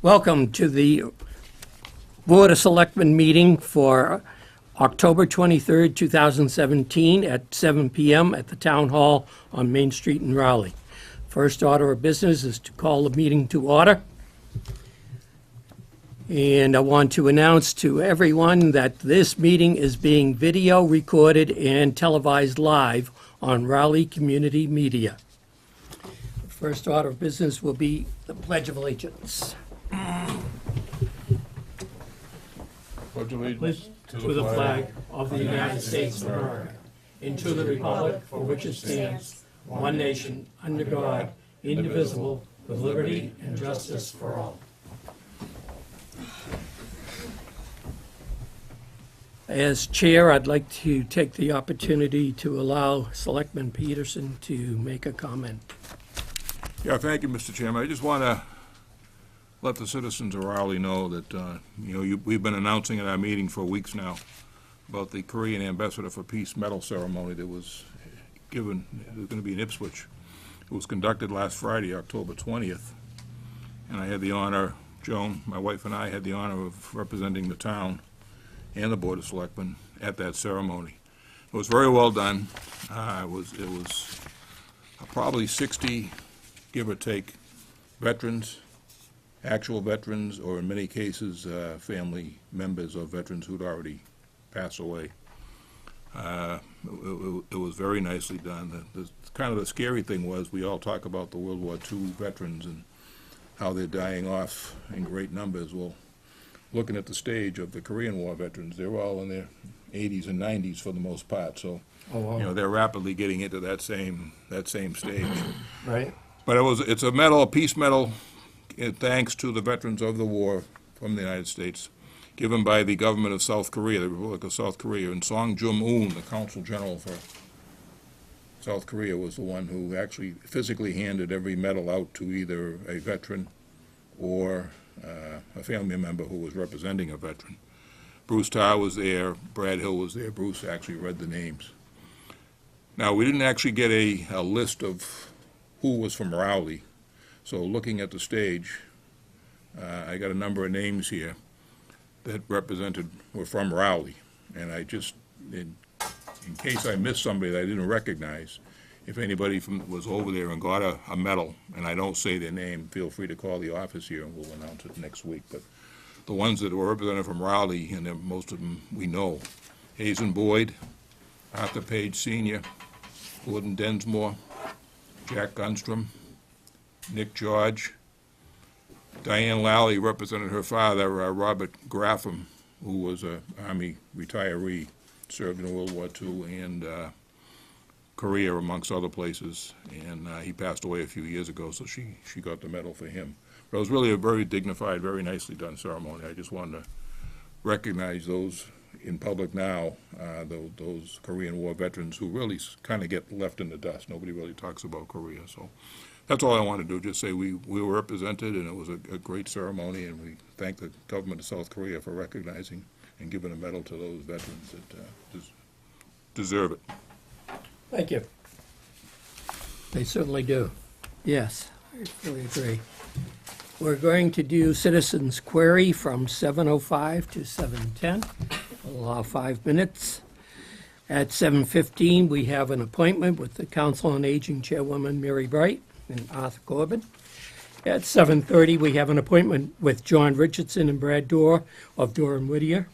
Welcome to the Board of Selectmen meeting for October 23rd, 2017 at 7 p.m. at the Town Hall on Main Street in Raleigh. First order of business is to call the meeting to order. And I want to announce to everyone that this meeting is being video recorded and televised live on Raleigh Community Media. First order of business will be the Pledge of Allegiance. Pledge allegiance To the flag of the United States of America, and to the republic for which it stands, one nation, under God, indivisible, with liberty and justice for all. As chair, I'd like to take the opportunity to allow Selectman Peterson to make a comment. Yeah, thank you, Mr. Chairman. I just want to let the citizens of Raleigh know that, we've been announcing at our meeting for weeks now about the Korean Ambassador for Peace medal ceremony that was given, it was going to be in Ipswich. It was conducted last Friday, October 20th, and I had the honor, Joan, my wife and I had the honor of representing the town and the Board of Selectmen at that ceremony. It was very well done. It was probably 60, give or take, veterans, actual veterans, or in many cases, family members of veterans who'd already passed away. It was very nicely done. Kind of the scary thing was we all talk about the World War II veterans and how they're dying off in great numbers. Well, looking at the stage of the Korean War veterans, they're all in their 80s and 90s for the most part. So, they're rapidly getting into that same stage. Right. But it's a medal, a peace medal, thanks to the veterans of the war from the United States, given by the government of South Korea, the Republic of South Korea. And Song Jum-un, the Consul General for South Korea, was the one who actually physically handed every medal out to either a veteran or a family member who was representing a veteran. Bruce Tarr was there, Brad Hill was there, Bruce actually read the names. Now, we didn't actually get a list of who was from Raleigh, so looking at the stage, I got a number of names here that were from Raleigh, and I just, in case I missed somebody that I didn't recognize, if anybody was over there and got a medal, and I don't say their name, feel free to call the office here and we'll announce it next week. But the ones that were represented from Raleigh, and most of them we know: Hazen Boyd, Arthur Page Sr., Gordon Densmore, Jack Gunstrom, Nick George. Diane Lally represented her father, Robert Graffam, who was an Army retiree, served in World War II and Korea, amongst other places, and he passed away a few years ago, so she got the medal for him. But it was really a very dignified, very nicely done ceremony. I just wanted to recognize those in public now, those Korean War veterans who really kind of get left in the dust. Nobody really talks about Korea, so that's all I want to do, just say we were represented, and it was a great ceremony, and we thank the government of South Korea for recognizing and giving a medal to those veterans that deserve it. Thank you. They certainly do. Yes, I fully agree. We're going to do citizens' query from 7:05 to 7:10. We'll allow 5 minutes. At 7:15, we have an appointment with the Council on Aging Chairwoman Mary Bright and Arthur Corbin. At 7:30, we have an appointment with John Richardson and Brad Dorr of Dorr and Whittier.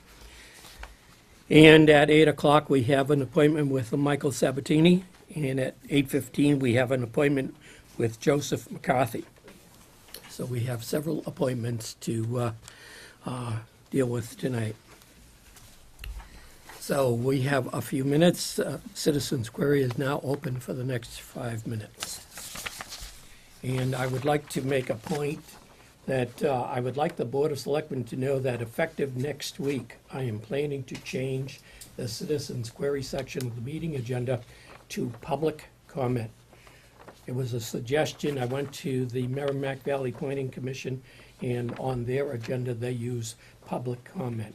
And at 8 o'clock, we have an appointment with Michael Sabatini. And at 8:15, we have an appointment with Joseph McCarthy. So we have several appointments to deal with tonight. So we have a few minutes. Citizens' query is now open for the next 5 minutes. And I would like to make a point that I would like the Board of Selectmen to know that effective next week, I am planning to change the citizens' query section of the meeting agenda to public comment. It was a suggestion. I went to the Merrimack Valley Planning Commission, and on their agenda, they use public comment.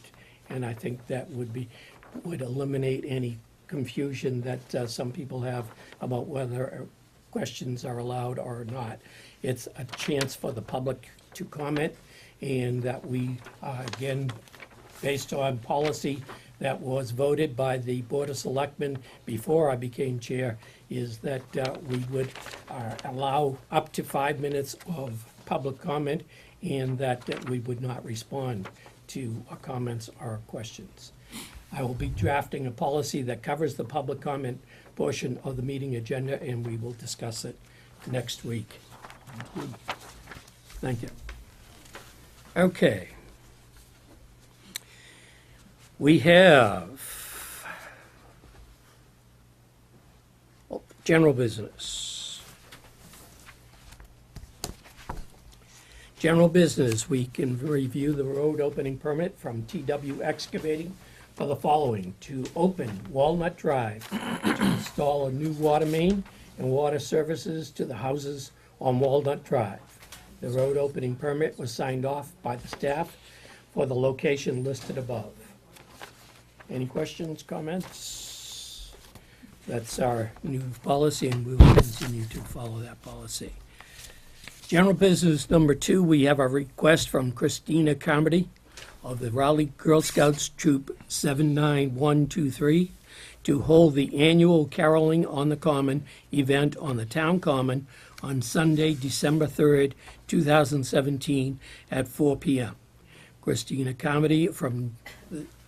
And I think that would eliminate any confusion that some people have about whether questions are allowed or not. It's a chance for the public to comment, and that we, again, based on policy that was voted by the Board of Selectmen before I became chair, is that we would allow up to 5 minutes of public comment, and that we would not respond to comments or questions. I will be drafting a policy that covers the public comment portion of the meeting agenda, and we will discuss it next week. Thank you. Okay. We have general business. General business, we can review the road opening permit from TW Excavating for the following: to open Walnut Drive, to install a new water main and water services to the houses on Walnut Drive. The road opening permit was signed off by the staff for the location listed above. Any questions, comments? That's our new policy, and we will continue to follow that policy. General business number 2, we have a request from Christina Carmody of the Raleigh Girl Scouts Troop 79123 to hold the annual Caroling on the Common event on the Town Common on Sunday, December 3rd, 2017 at 4 p.m. Christina Carmody from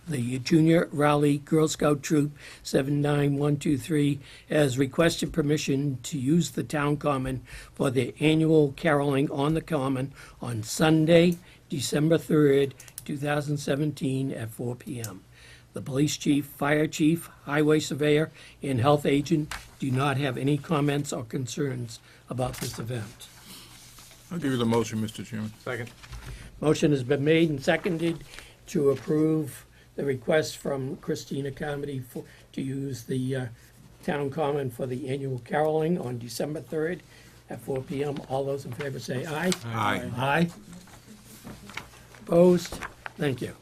the Junior Raleigh Girl Scout Troop 79123 has requested permission to use the Town Common for the annual Caroling on the Common on Sunday, December 3rd, 2017 at 4 p.m. The police chief, fire chief, highway surveyor, and health agent do not have any comments or concerns about this event. I'll give you the motion, Mr. Chairman. Second. Motion has been made and seconded to approve the request from Christina Carmody to use the Town Common for the annual caroling on December 3rd at 4 p.m. All those in favor say aye. Aye. Aye. Opposed? Thank you.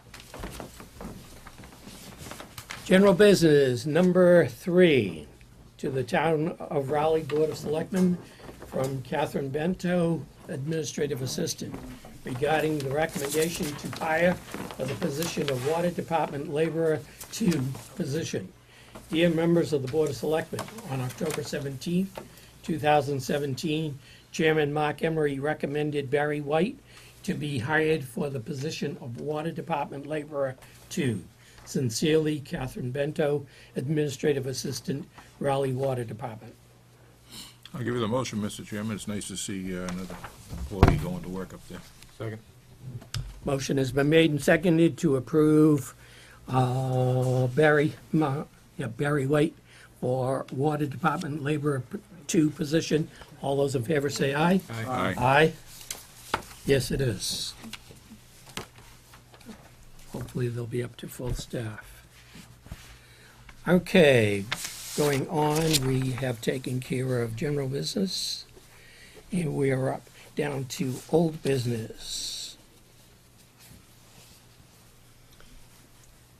General business number 3, to the Town of Raleigh Board of Selectmen from Catherine Bento, Administrative Assistant, regarding the recommendation to hire for the position of Water Department Laborer 2 position. Dear members of the Board of Selectmen, on October 17th, 2017, Chairman Mark Emery recommended Barry White to be hired for the position of Water Department Laborer 2. Sincerely, Catherine Bento, Administrative Assistant, Raleigh Water Department. I'll give you the motion, Mr. Chairman. It's nice to see another employee going to work up there. Second. Motion has been made and seconded to approve Barry White for Water Department Laborer 2 position. All those in favor say aye. Aye. Aye. Yes, it is. Hopefully they'll be up to full staff. Okay, going on, we have taken care of general business, and we are up down to old business.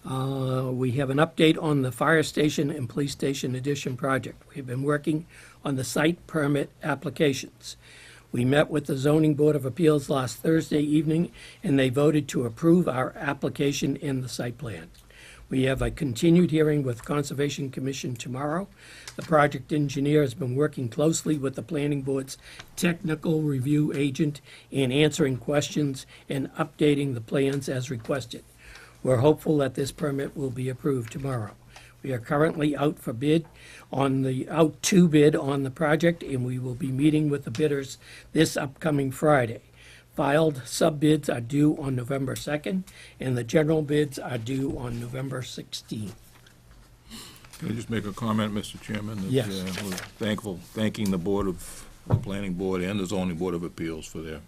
We have an update on the fire station and police station addition project. We've been working on the site permit applications. We met with the Zoning Board of Appeals last Thursday evening, and they voted to approve our application in the site plan. We have a continued hearing with Conservation Commission tomorrow. The project engineer has been working closely with the Planning Board's technical review agent in answering questions and updating the plans as requested. We're hopeful that this permit will be approved tomorrow. We are currently out to bid on the project, and we will be meeting with the bidders this upcoming Friday. Filed sub-bids are due on November 2nd, and the general bids are due on November 16th. Can I just make a comment, Mr. Chairman? That, Yes. we're thanking the Planning Board and the Zoning Board of Appeals for their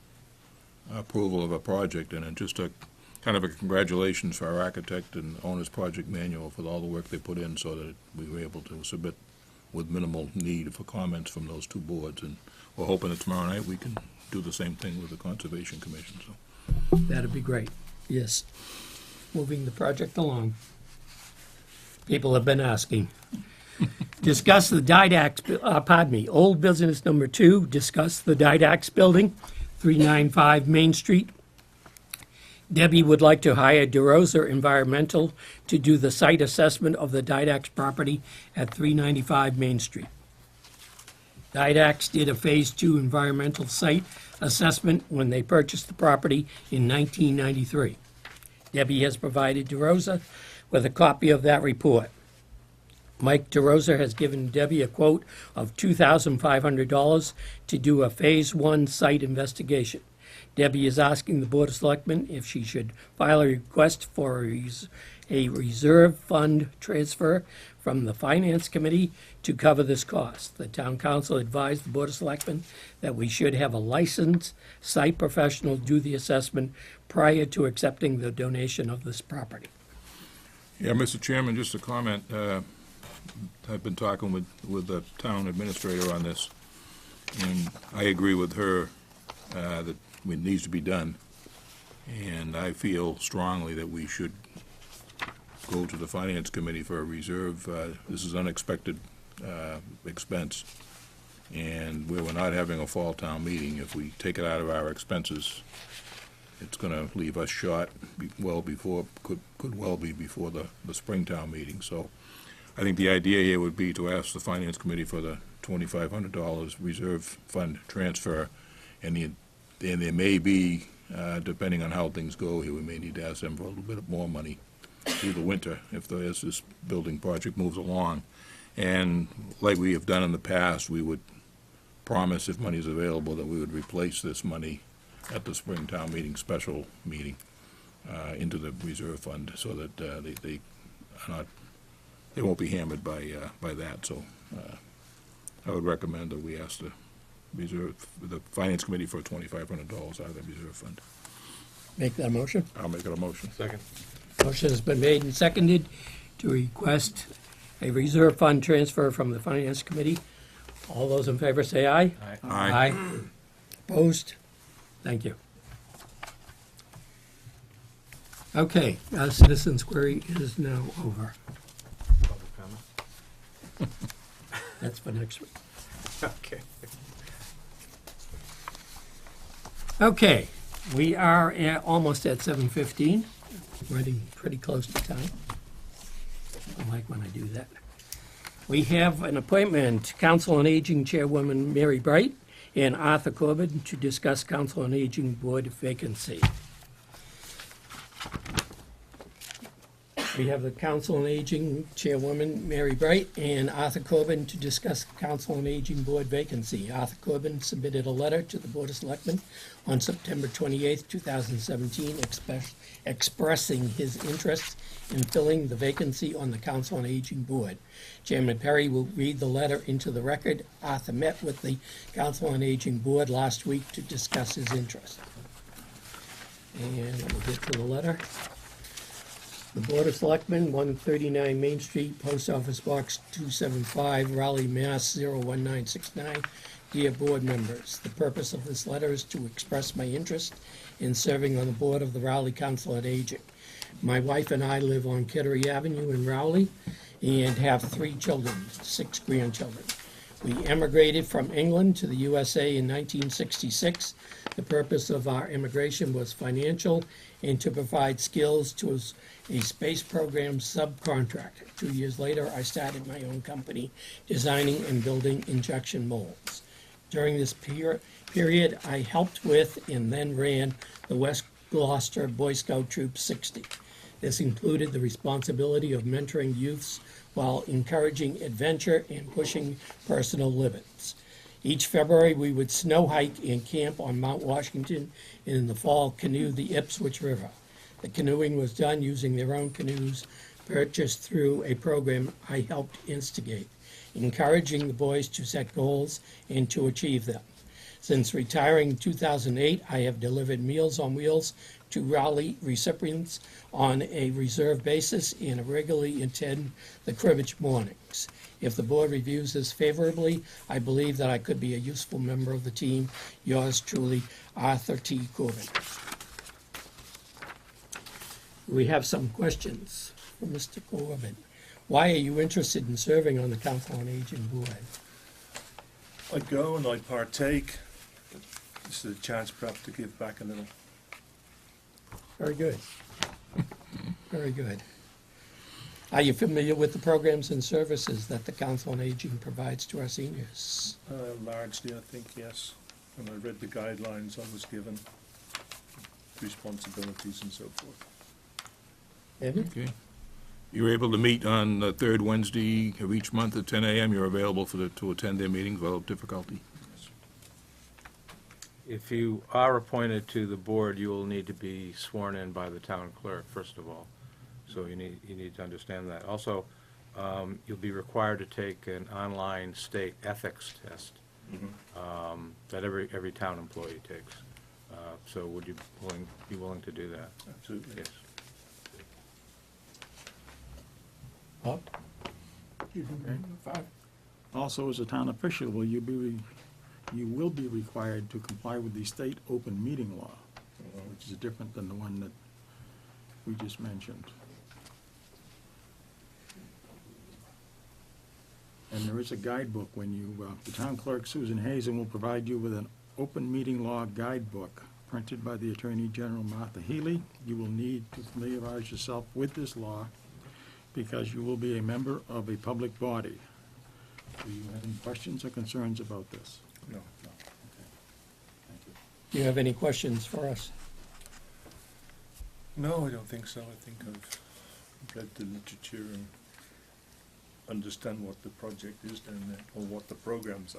approval of a project, and just a kind of a congratulations for our architect and owner's project manual for all the work they put in so that we were able to submit with minimal need for comments from those two boards. And we're hoping that tomorrow night we can do the same thing with the Conservation Commission. So That'd be great, yes. Moving the project along. People have been asking. Discuss the Didax, old business number 2, discuss the Didax building. 395 Main Street. Debbie would like to hire DeRosa Environmental to do the site assessment of the Didax property at 395 Main Street. Didax did a Phase 2 environmental site assessment when they purchased the property in 1993. Debbie has provided DeRosa with a copy of that report. Mike DeRosa has given Debbie a quote of $2,500 to do a Phase 1 site investigation. Debbie is asking the Board of Selectmen if she should file a request for a reserve fund transfer from the Finance Committee to cover this cost. The Town Council advised the Board of Selectmen that we should have a licensed site professional do the assessment prior to accepting the donation of this property. Yeah, Mr. Chairman, just a comment. I've been talking with the town administrator on this, and I agree with her that it needs to be done. And I feel strongly that we should go to the Finance Committee for a reserve. This is unexpected expense, and where we're not having a fall town meeting, if we take it out of our expenses, it's going to leave us short could well be before the spring town meeting. So I think the idea here would be to ask the Finance Committee for the $2,500 reserve fund transfer, and there may be, depending on how things go here, we may need to ask them for a little bit more money through the winter as this building project moves along. And like we have done in the past, we would promise, if money is available, that we would replace this money at the spring town meeting, special meeting, into the reserve fund, so that they won't be hammered by that. So I would recommend that we ask the Finance Committee for $2,500 out of the reserve fund. Make that a motion. I'll make it a motion. Second. Motion has been made and seconded to request a reserve fund transfer from the Finance Committee. All those in favor say aye. Aye. Aye. Opposed? Thank you. Okay, citizens' query is now over. Public comment. That's for next week. Okay. Okay, we are almost at 7:15, running pretty close to time. I like when I do that. We have an appointment, Council on Aging Chairwoman Mary Bright and Arthur Corbin to discuss Council on Aging Board vacancy. We have the Council on Aging Chairwoman Mary Bright and Arthur Corbin to discuss Council on Aging Board vacancy. Arthur Corbin submitted a letter to the Board of Selectmen on September 28th, 2017, expressing his interest in filling the vacancy on the Council on Aging Board. Chairman Perry will read the letter into the record. Arthur met with the Council on Aging Board last week to discuss his interest. And we'll get to the letter. The Board of Selectmen, 139 Main Street, Post Office Box 275, Raleigh, Mass. 01969. Dear Board members, the purpose of this letter is to express my interest in serving on the Board of the Raleigh Council on Aging. My wife and I live on Kittery Avenue in Raleigh and have 3 children, 6 grandchildren. We emigrated from England to the USA in 1966. The purpose of our immigration was financial and to provide skills to a space program subcontractor. 2 years later, I started my own company designing and building injection molds. During this period, I helped with and then ran the West Gloucester Boy Scout Troop 60. This included the responsibility of mentoring youths while encouraging adventure and pushing personal limits. Each February, we would snow hike and camp on Mount Washington, and in the fall, canoe the Ipswich River. The canoeing was done using their own canoes purchased through a program I helped instigate, encouraging the boys to set goals and to achieve them. Since retiring in 2008, I have delivered Meals on Wheels to Raleigh recipients on a reserve basis and regularly attend the cribbage mornings. If the board reviews this favorably, I believe that I could be a useful member of the team. Yours truly, Arthur T. Corbin. We have some questions for Mr. Corbin. Why are you interested in serving on the Council on Aging Board? I'd go and I'd partake. This is a chance perhaps to give back a little. Very good. Very good. Are you familiar with the programs and services that the Council on Aging provides to our seniors? Largely, I think, yes. When I read the guidelines I was given, responsibilities and so forth. Evan? Okay. You're able to meet on the third Wednesday of each month at 10 a.m. You're available to attend their meetings without difficulty. If you are appointed to the board, you will need to be sworn in by the town clerk, first of all. So you need to understand that. Also, you'll be required to take an online state ethics test that every town employee takes. So would you be willing to do that? Absolutely. Yes. Bob? Also, as a town official, you will be required to comply with the state open meeting law, which is different than the one that we just mentioned. And there is a guidebook when you, the town clerk, Susan Hazen, will provide you with an open meeting law guidebook printed by the Attorney General Martha Healy. You will need to familiarize yourself with this law because you will be a member of a public body. Do you have any questions or concerns about this? No. Thank you. Do you have any questions for us? No, I don't think so. I think I've read the literature and understand what the project is down there, or what the programs are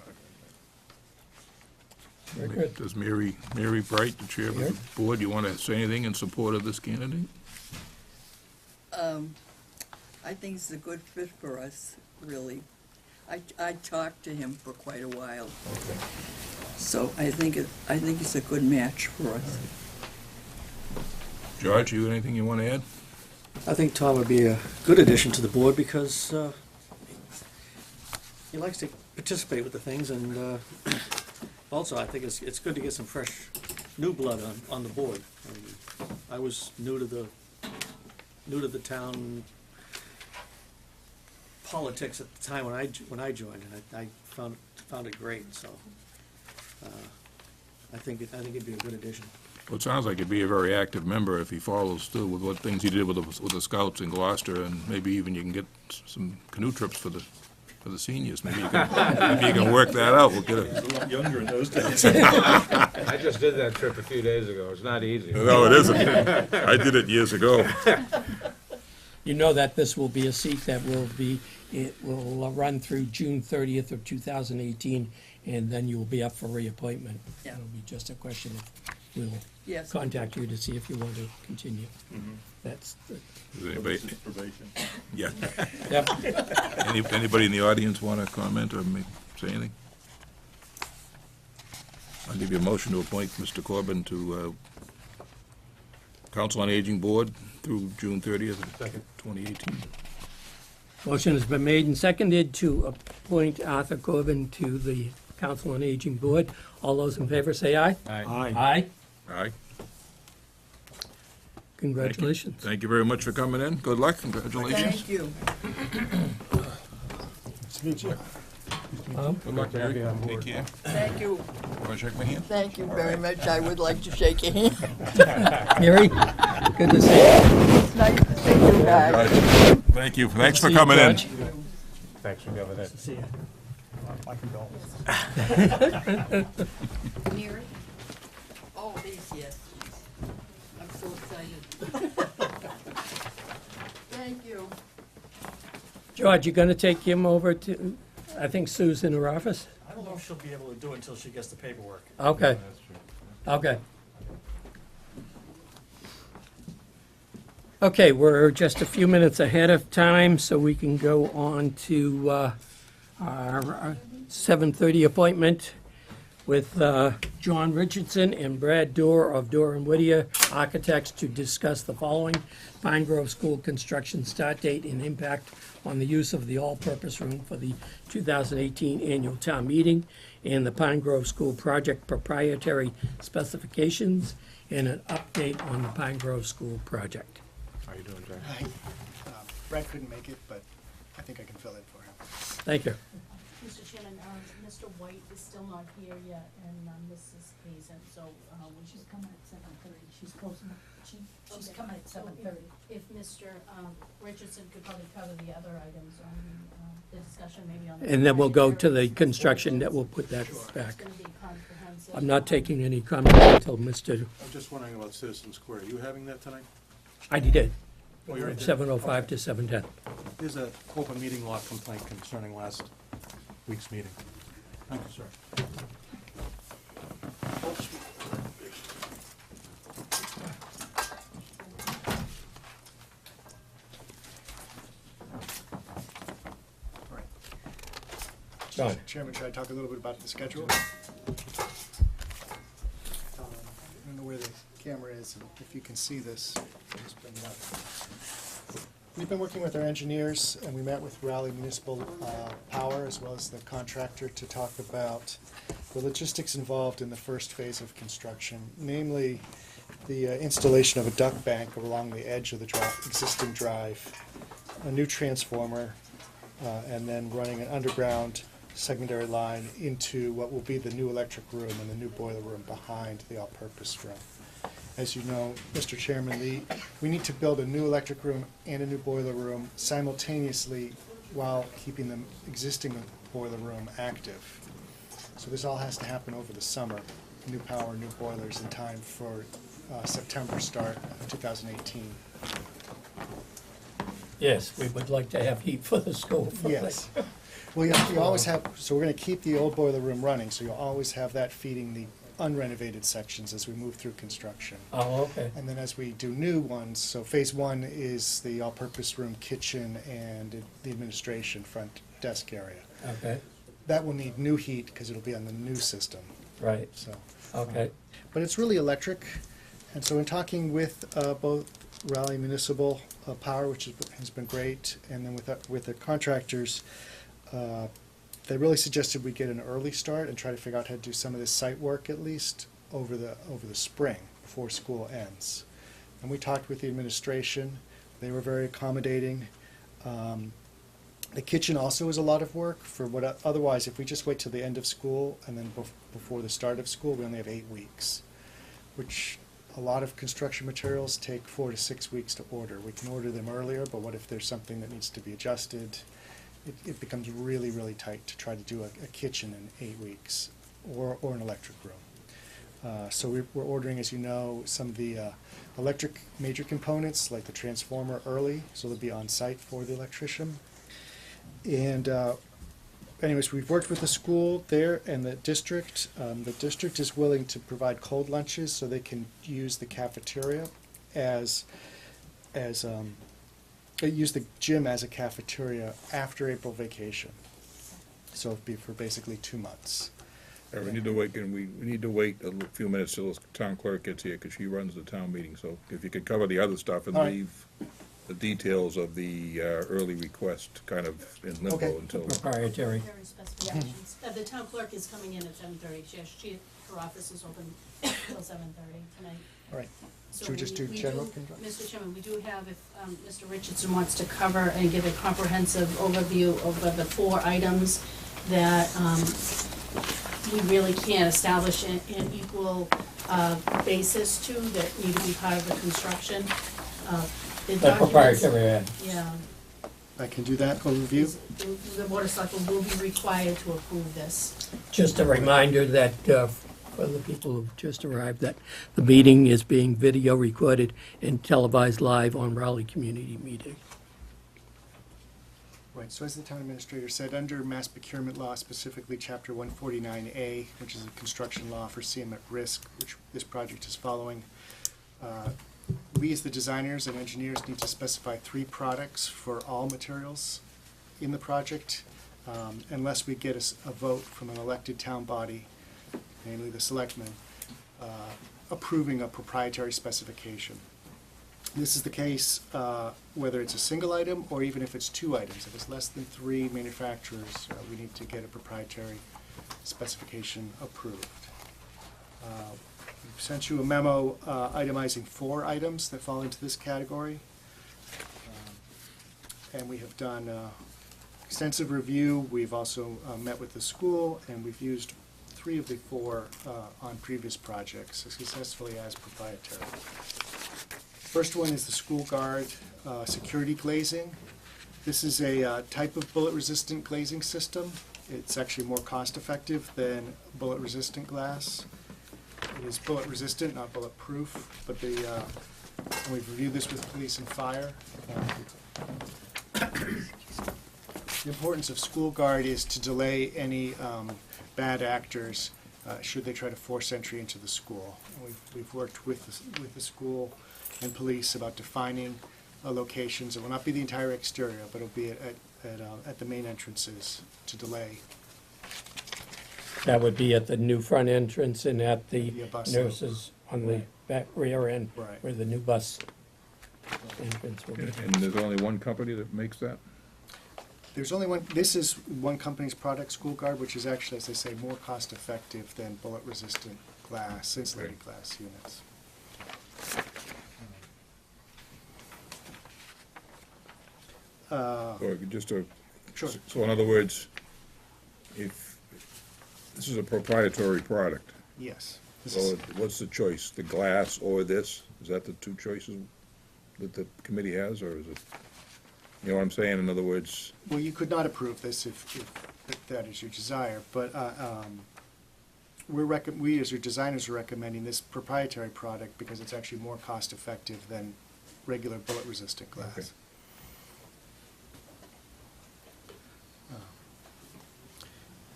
down Very good. Does Mary Bright, the chair of the board, you want to say anything in support of this candidate? I think it's a good fit for us, really. I talked to him for quite a while. So I think it's a good match for us. George, you anything you want to add? I think Tom would be a good addition to the board because he likes to participate with the things, and also I think it's good to get some fresh, new blood on the board. I was new to the town politics at the time when I joined, and I found it great. So I think it'd be a good addition. Well, it sounds like he'd be a very active member if he follows through with what things he did with the Scouts in Gloucester, and maybe even you can get some canoe trips for the seniors. Maybe you can work that out. We'll get there. it. A lot younger in those days. I just did that trip a few days ago. It's not easy. No, it isn't. I did it years ago. You know that this will be a seat that it will run through June 30th of 2018, and then you will be up for reappointment. Yeah. It'll be just a question of, we'll Yes. contact you to see if you want to continue. That's, Does anybody, Probation. yeah. yep. Anybody in the audience want to comment or say anything? I'll give you a motion to appoint Mr. Corbin to Council on Aging Board through June 30th, 2018. Motion has been made and seconded to appoint Arthur Corbin to the Council on Aging Board. All those in favor say aye. Aye. Aye. Aye. Congratulations. Thank you very much for coming in. Good luck. Congratulations. Thank you. Good luck, Mary. Take care. Thank you. Want to shake my hand? Thank you very much. I would like to shake your hand. Mary, good to see you. It's nice to see you guys. Thank you. Thanks for See you, coming in. George. Thanks for coming in. See you. Mary? Oh, these, yes. I'm so excited. Thank you. George, you gonna take him over to, I think Sue's in her office? I don't know if she'll be able to do it until she gets the paperwork. Okay. Okay. Okay, we're just a few minutes ahead of time, so we can go on to our 7:30 appointment with John Richardson and Brad Dorr of Dorr and Whittier Architects to discuss the following: Pine Grove School construction start date and impact on the use of the all-purpose room for the 2018 annual town meeting, and the Pine Grove School project proprietary specifications, and an update on the Pine Grove School project. How you doing, Jack? Hi. Brad couldn't make it, but I think I can fill in for him. Thank you. Mr. Chairman, Mr. White is still not here yet, and Mrs. Hazen, so She's coming at 7:30. She's close enough. She's coming at 7:30. if Mr. Richardson could probably cover the other items on the discussion, maybe on the. And then we'll go to the construction, that will put that It's back. gonna be comprehensive. I'm not taking any comments until Mr., I'm just wondering about Citizen Square. Are you having that tonight? I did, Oh, you're right there. 7:05 to 7:10. There's an open meeting law complaint concerning last week's meeting. Thank you, sir. John. Chairman, should I talk a little bit about the schedule? I don't know where the camera is, and if you can see this. Just bring it up. We've been working with our engineers, and we met with Raleigh Municipal Power as well as the contractor to talk about the logistics involved in the first phase of construction, namely the installation of a duct bank along the edge of the existing drive, a new transformer, and then running an underground secondary line into what will be the new electric room and the new boiler room behind the all-purpose room. As you know, Mr. Chairman, we need to build a new electric room and a new boiler room simultaneously while keeping the existing boiler room active. So this all has to happen over the summer, new power, new boilers in time for September start of 2018. Yes, we would like to have heat for the school. Yes. Well, you always have, so we're going to keep the old boiler room running, so you'll always have that feeding the unrenovated sections as we move through construction. Oh, okay. And then as we do new ones, so phase one is the all-purpose room, kitchen, and the administration front desk area. Okay, That will need new heat because it'll be on the new system, right, so. okay. But it's really electric, and so in talking with both Raleigh Municipal Power, which has been great, and then with the contractors, they really suggested we get an early start and try to figure out how to do some of this site work at least over the spring before school ends. And we talked with the administration. They were very accommodating. The kitchen also is a lot of work for what otherwise if we just wait till the end of school and then before the start of school we only have 8 weeks, which a lot of construction materials take 4 to 6 weeks to order. We can order them earlier, but what if there's something that needs to be adjusted? It becomes really, really tight to try to do a kitchen in 8 weeks, or an electric room. So we're ordering, as you know, some of the electric major components, like the transformer, early, so they'll be on site for the electrician. And anyways, we've worked with the school there and the district. The district is willing to provide cold lunches so they can use the cafeteria use the gym as a cafeteria after April vacation. So it'll be for basically 2 months. Yeah, we need to wait, and we need to wait a few minutes till the town clerk gets here, because she runs the town meeting, so if you could cover the other stuff and All right. leave the details of the early request kind of in limbo Okay. until. Proprietary. Very specifications. The town clerk is coming in at 7:30. Her office is open till 7:30 tonight. All right. So Should we just do we general do- control? Mr. Chairman, we do have, if Mr. Richardson wants to cover and give a comprehensive overview of the 4 items that we really can't establish an equal basis to, that need to be part of the construction. The The documents- proprietary end. Yeah. I can do that overview. The Board of Selectmen will be required to approve this. Just a reminder that, for the people who've just arrived, that the meeting is being video recorded and televised live on Raleigh Community Meeting. Right, so as the town administrator said, under mass procurement law, specifically chapter 149A, which is a construction law for CM at risk, which this project is following, we as the designers and engineers need to specify 3 products for all materials in the project, unless we get a vote from an elected town body, namely the Selectmen, approving a proprietary specification. This is the case whether it's a single item or even if it's 2 items. If it's less than 3 manufacturers, we need to get a proprietary specification approved. We've sent you a memo itemizing 4 items that fall into this category. And we have done extensive review. We've also met with the school, and we've used 3 of the 4 on previous projects successfully as proprietary. First one is the School Guard security glazing. This is a type of bullet-resistant glazing system. It's actually more cost-effective than bullet-resistant glass. It is bullet-resistant, not bulletproof, but and we've reviewed this with police and fire. The importance of School Guard is to delay any bad actors should they try to force entry into the school. And we've worked with the school and police about defining locations. It will not be the entire exterior, but it'll be at the main entrances to delay. That would be at the new front entrance and at the Be a bus nurses on the back rear end, Right. where the new bus entrance will be. And there's only one company that makes that? There's only one, this is one company's product, School Guard, which is actually, as I say, more cost-effective than bullet-resistant glass, insulated Right. glass units. Or just a, Sure. so in other words, if, this is a proprietary product, Yes. This so is- what's the choice, the glass or this? Is that the 2 choices that the committee has, or is it, you know what I'm saying, in other words? Well, you could not approve this if that is your desire, but we, as your designers, are recommending this proprietary product because it's actually more cost-effective than regular bullet-resistant glass. Okay.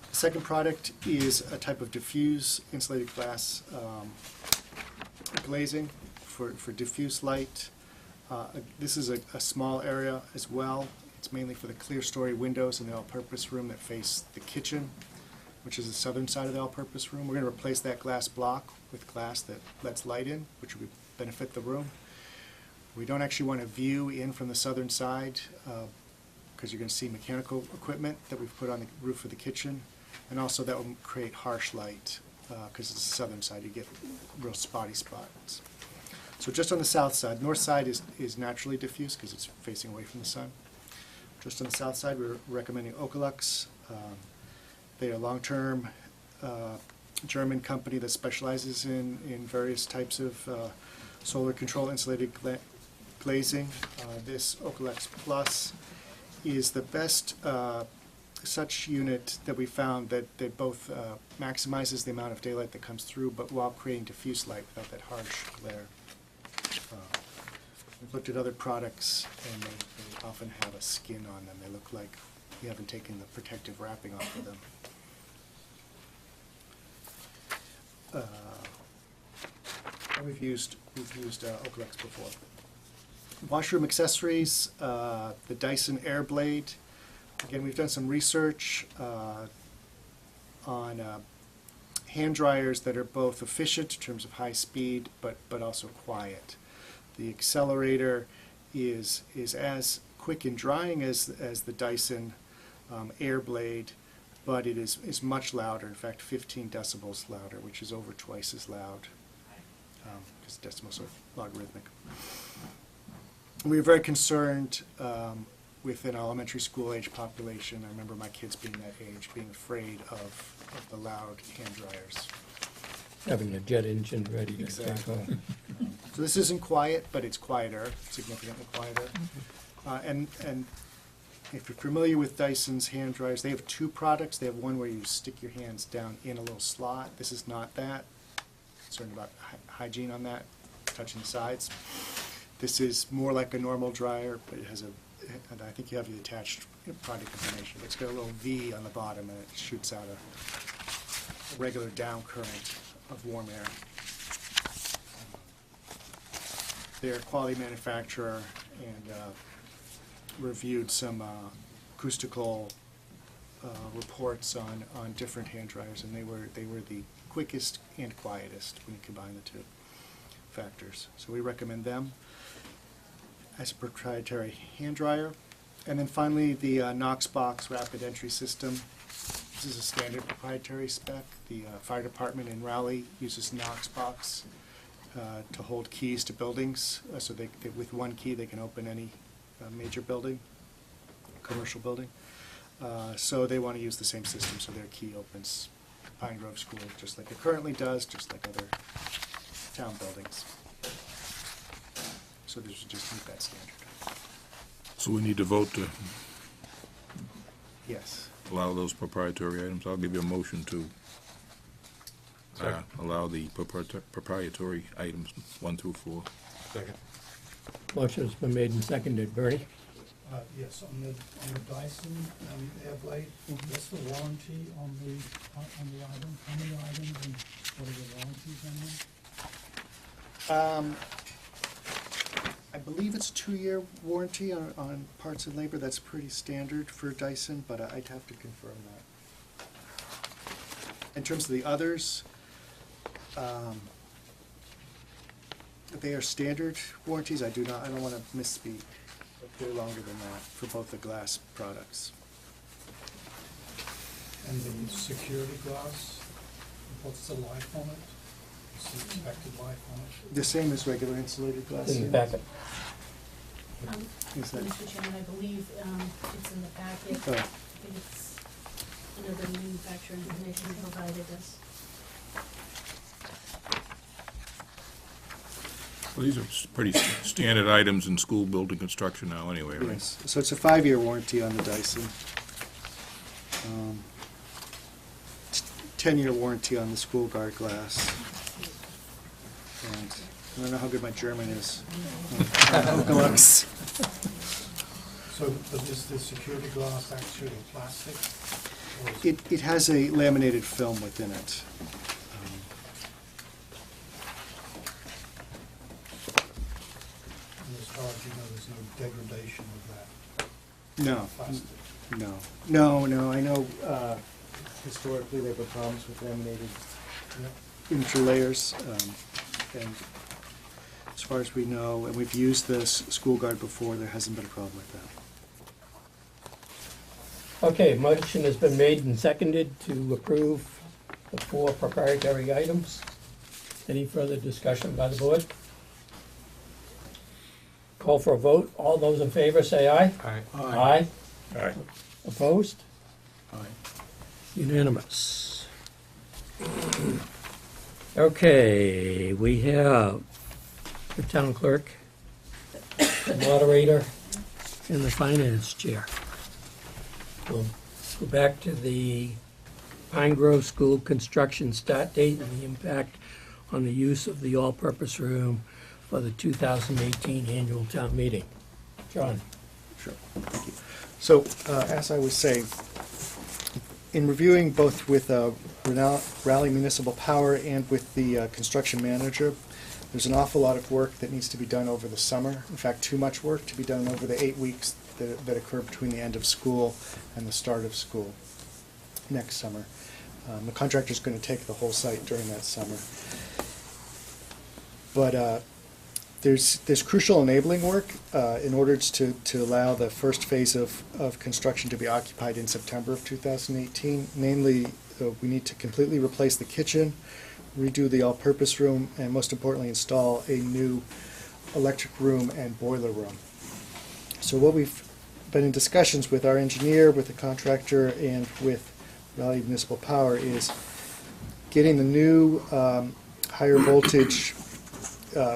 The second product is a type of diffuse insulated glass glazing for diffuse light. This is a small area as well. It's mainly for the clear story windows in the all-purpose room that face the kitchen, which is the southern side of the all-purpose room. We're going to replace that glass block with glass that lets light in, which would benefit the room. We don't actually want to view in from the southern side because you're going to see mechanical equipment that we've put on the roof of the kitchen, and also that will create harsh light because it's the southern side. You get real spotty spots. So just on the south side, north side is naturally diffuse because it's facing away from the sun. Just on the south side, we're recommending Okolux. They are a long-term German company that specializes in various types of solar control insulated glazing. This Okolux Plus is the best such unit that we found that both maximizes the amount of daylight that comes through, but while creating diffuse light without that harsh glare. We've looked at other products, and they often have a skin on them. They look like you haven't taken the protective wrapping off of them. And we've used Okolux before. Washroom accessories, the Dyson Airblade. Again, we've done some research on hand dryers that are both efficient in terms of high speed, but also quiet. The accelerator is as quick in drying as the Dyson Airblade, but it is much louder, in fact 15 decibels louder, which is over twice as loud, because decibels are logarithmic. We were very concerned with an elementary school age population. I remember my kids being that age, being afraid of the loud hand dryers. Having a jet engine ready to take Exactly. off. So this isn't quiet, but it's quieter, significantly quieter. And if you're familiar with Dyson's hand dryers, they have 2 products. They have one where you stick your hands down in a little slot. This is not that. Concerned about hygiene on that, touching the sides. This is more like a normal dryer, but it has and I think you have the attached product information. It's got a little V on the bottom, and it shoots out a regular down current of warm air. They're a quality manufacturer and reviewed some acoustical reports on different hand dryers, and they were the quickest and quietest when you combine the 2 factors. So we recommend them as a proprietary hand dryer. And then finally, the Knox Box rapid entry system. This is a standard proprietary spec. The fire department in Raleigh uses Knox Box to hold keys to buildings, so with one key they can open any major building, commercial building. So they want to use the same system, so their key opens Pine Grove School just like it currently does, just like other town buildings. So this would just meet that standard. So we need to vote to Yes. allow those proprietary items. I'll give you a motion to allow the proprietary items 1 through 4. Second. Motion's been made and seconded. Bernie? Yes, on the Dyson Airblade, what's the warranty on the item? How many items and what are the warranties on them? I believe it's a 2-year warranty on parts and labor. That's pretty standard for Dyson, but I'd have to confirm that. In terms of the others, they are standard warranties. I don't want to misspeak. They're longer than that for both the glass products. And the security glass, what's the life on it? What's the expected life on it? The same as regular insulated glass. In the here. packet. Is that- Mr. Chairman, I believe it's in the packet. Oh. I think it's under the manufacturer information provided us. Well, these are pretty standard items in school building construction now anyway, right? Yes, so it's a 5-year warranty on the Dyson. 10-year warranty on the school guard glass. And I don't know how good my German is. Gloves. So, but is the security glass actually plastic? Or is It has a laminated film within it. And as far as you know, there's no degradation of that No, plastic? no, I know historically there were problems with laminated interlayers. And as far as we know, and we've used this school guard before, there hasn't been a problem with that. Okay, motion has been made and seconded to approve the 4 proprietary items. Any further discussion by the board? Call for a vote. All those in favor say aye. Aye. Aye. Aye. Opposed? Aye. Unanimous. Okay, we have the town clerk, the moderator, and the finance chair. We'll go back to the Pine Grove School construction start date and the impact on the use of the all-purpose room for the 2018 annual town meeting. John? Sure, thank you. So, as I was saying, in reviewing both with Raleigh Municipal Power and with the construction manager, there's an awful lot of work that needs to be done over the summer. In fact, too much work to be done over the 8 weeks that occur between the end of school and the start of school next summer. The contractor's going to take the whole site during that summer. But there's crucial enabling work in order to allow the first phase of construction to be occupied in September of 2018. Namely, we need to completely replace the kitchen, redo the all-purpose room, and most importantly, install a new electric room and boiler room. So what we've been in discussions with our engineer, with the contractor, and with Raleigh Municipal Power is getting the new higher voltage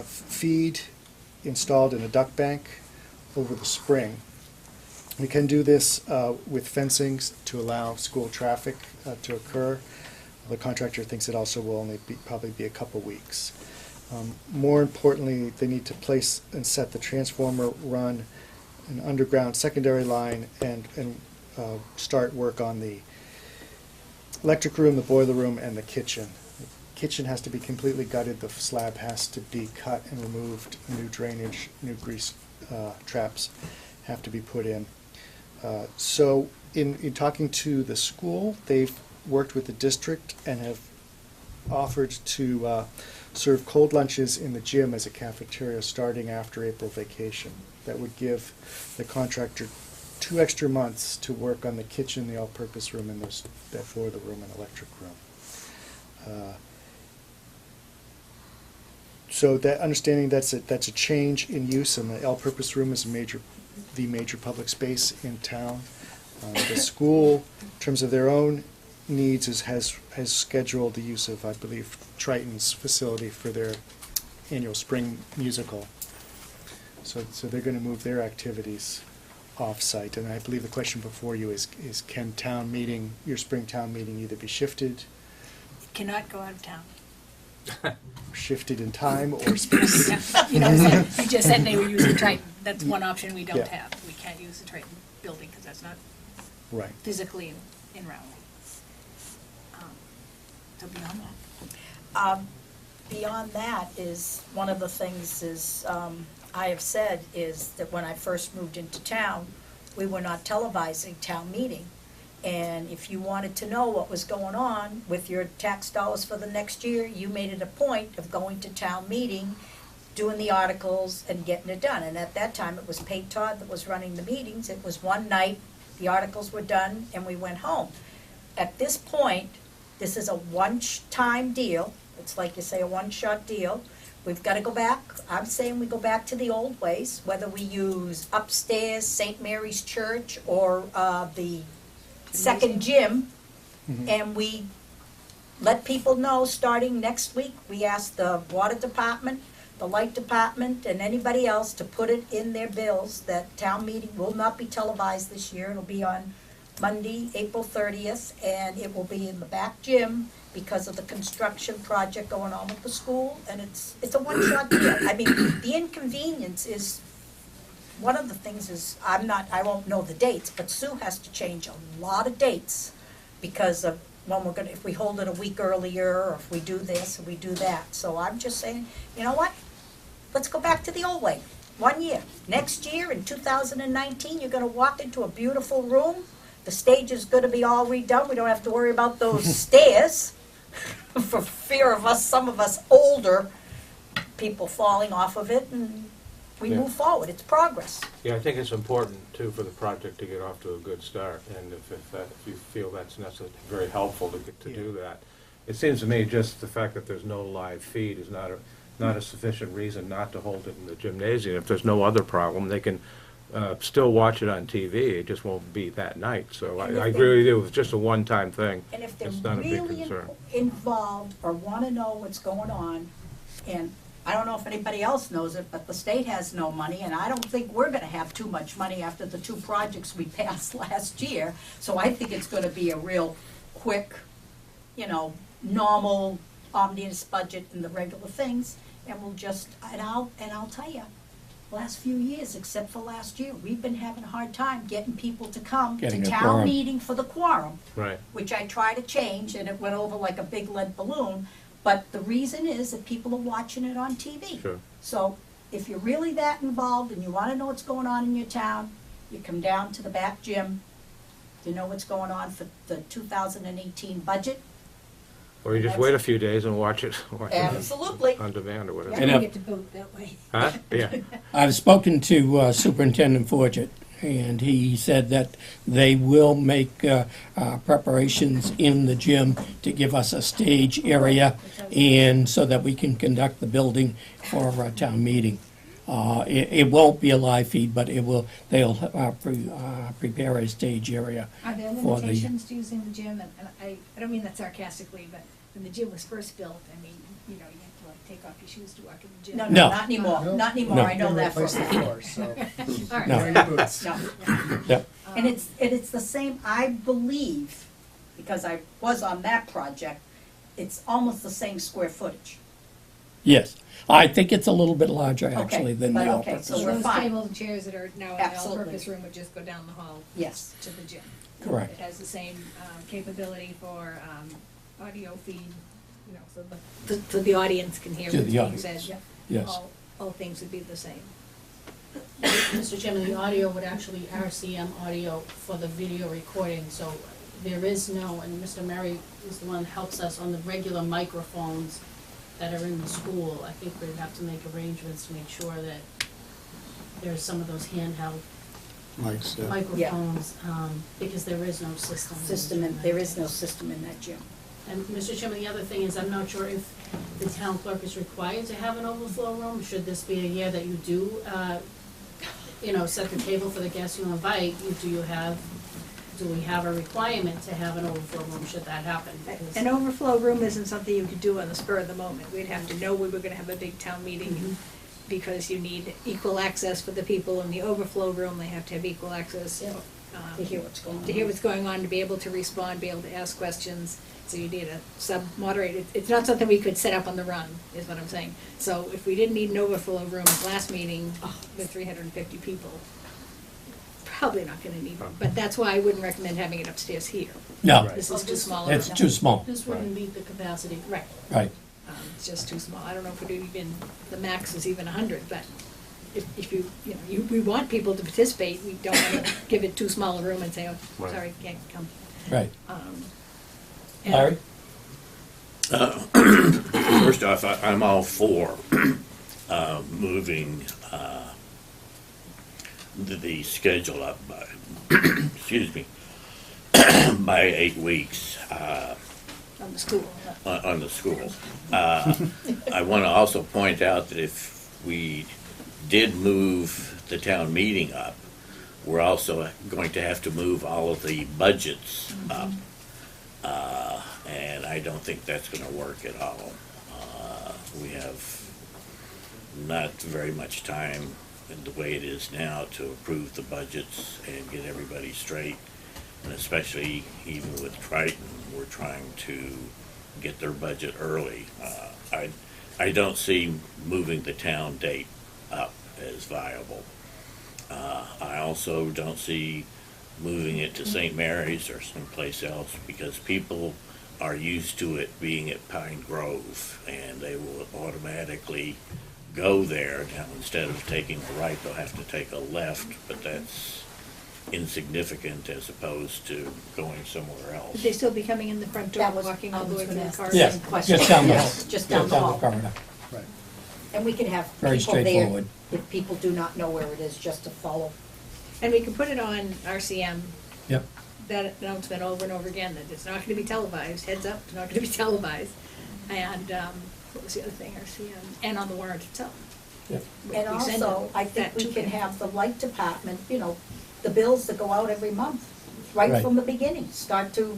feed installed in a duct bank over the spring. We can do this with fencing to allow school traffic to occur. The contractor thinks it also will only probably be a couple weeks. More importantly, they need to place and set the transformer, run an underground secondary line, and start work on the electric room, the boiler room, and the kitchen. The kitchen has to be completely gutted. The slab has to be cut and removed. New drainage, new grease traps have to be put in. So in talking to the school, they've worked with the district and have offered to serve cold lunches in the gym as a cafeteria starting after April vacation. That would give the contractor 2 extra months to work on the kitchen, the all-purpose room, and that boiler room and electric room. So that understanding that's a change in use, and the all-purpose room is the major public space in town. The school, in terms of their own needs, has scheduled the use of, I believe, Triton's facility for their annual spring musical. So they're going to move their activities off-site. And I believe the question before you is can town meeting, your spring town meeting, either be shifted Cannot go out of town. in time or space? You know, you just said they were using Triton. That's one option we don't Yeah. have. We can't use the Triton building because that's not Right. physically in Rowley. So beyond that. Beyond that is, one of the things is, I have said is that when I first moved into town, we were not televising town meeting. And if you wanted to know what was going on with your tax dollars for the next year, you made it a point of going to town meeting, doing the articles and getting it done. And at that time, it was Pate Todd that was running the meetings. It was one night, the articles were done, and we went home. At this point, this is a one-time deal. It's like you say, a one-shot deal. We've got to go back. I'm saying we go back to the old ways, whether we use upstairs, St. Mary's Church, or the second gym, and we let people know, starting next week, we ask the water department, the light department, and anybody else to put it in their bills that town meeting will not be televised this year. It'll be on Monday, April 30th, and it will be in the back gym because of the construction project going on with the school, and it's a one-shot deal. I mean, the inconvenience is, one of the things is, I won't know the dates, but Sue has to change a lot of dates because of when we're gonna, if we hold it a week earlier, or if we do this, or we do that. So I'm just saying, you know what? Let's go back to the old way. 1 year. Next year, in 2019, you're gonna walk into a beautiful room. The stage is gonna be all redone. We don't have to worry about those stairs for fear of us, some of us older people falling off of it, and we Yeah. move forward. It's progress. Yeah, I think it's important, too, for the project to get off to a good start, and if you feel that's necessary, very helpful to get to do that. It seems to me just the fact that there's no live feed is not a sufficient reason not to hold it in the gymnasium. If there's no other problem, they can still watch it on TV, it just won't be that night. So And if I they- agree with you, it's just a one-time thing. And if they're It's not a big really concern. involved or want to know what's going on, and I don't know if anybody else knows it, but the state has no money, and I don't think we're gonna have too much money after the two projects we passed last year. So I think it's gonna be a real quick, normal omnibus budget and the regular things, and we'll just, and I'll tell you, last few years, except for last year, we've been having a hard time getting people to come to Getting a town quorum. meeting for the quorum, Right. which I try to change, and it went over like a big lead balloon. But the reason is that people are watching it on TV. Sure. So if you're really that involved and you want to know what's going on in your town, you come down to the back gym to know what's going on for the 2018 budget. Or you just wait a few days and watch it Absolutely. on demand or whatever. Yeah, And we if- get to vote that way. Huh? Yeah. I've spoken to Superintendent Forget, and he said that they will make preparations in the gym to give us a stage area, and so that we can conduct the building for our town meeting. It won't be a live feed, but they'll prepare a stage area. Are there For the- limitations to using the gym? And I don't mean that sarcastically, but when the gym was first built, I mean, you had to like take off your shoes to walk in the gym. No, No. not anymore, No. not anymore, No. I know that for a Replace the fact. floor, so All right. No. wear your boots. No. Yep. And it's the same, I believe, because I was on that project, it's almost the same square footage. Yes, I think it's a little bit larger Okay, actually than but the okay, all-purpose. so So we're those fine. tables and chairs that are now in the Absolutely. all-purpose room would just go down the hall Yes. to the gym. Correct. It has the same capability for audio feed, so the audience can hear To what's the being audience. said. Yes. All things would be the same. Mr. Chairman, the audio would actually RCM audio for the video recording, so there is no, and Mr. Murray is the one that helps us on the regular microphones that are in the school. I think we'd have to make arrangements to make sure that there's some of those handheld Mike's, yeah. microphones, because there is no system. There is no system in that gym. And Mr. Chairman, the other thing is, I'm not sure if the town clerk is required to have an overflow room. Should this be a year that you do, set the table for the guests you invite, do you have do we have a requirement to have an overflow room should that happen? Because- An overflow room isn't something you could do on the spur of the moment. We'd have to know we were gonna have a big town meeting, because you need equal access for the people in the overflow room. They have to have equal access. To hear what's going on. To hear what's going on, to be able to respond, be able to ask questions. So you need a sub-moderator. It's not something we could set up on the run, is what I'm saying. So if we didn't need an overflow room last meeting with 350 people, probably not gonna need one. But that's why I wouldn't recommend having it upstairs here. No, This is too small. it's too small, This wouldn't meet the capacity. Right. right. It's just too small. I don't know if we do even, the max is even 100, but if you, we want people to participate. We don't want to give it too small a room and say, oh, sorry, can't come. Right. And- Larry? First off, I'm all for moving the schedule up by, excuse me, by 8 weeks On the school. on the school. I want to also point out that if we did move the town meeting up, we're also going to have to move all of the budgets up. And I don't think that's going to work at all. We have not very much time in the way it is now to approve the budgets and get everybody straight. And especially even with Triton, we're trying to get their budget early. I don't see moving the town date up as viable. I also don't see moving it to St. Mary's or someplace else, because people are used to it being at Pine Grove, and they will automatically go there. Now, instead of taking a right, they'll have to take a left, but that's insignificant as opposed to going somewhere else. Would they still be coming in the front door, That was- walking I all the was way through gonna the ask car? the Yes, same question. just down the Yes, hall. just down the hall. corridor. Right. And we can have Very people there, straightforward. if people do not know where it is, just to follow. And we can put it on RCM, Yep. that announcement over and over again, that it's not gonna be televised, heads up, it's not gonna be televised. And, what was the other thing, RCM, and on the warrant itself. Yep. And We send also, I that think we to can them. have the light department, the bills that go out every month, right Right. from the beginning, start to,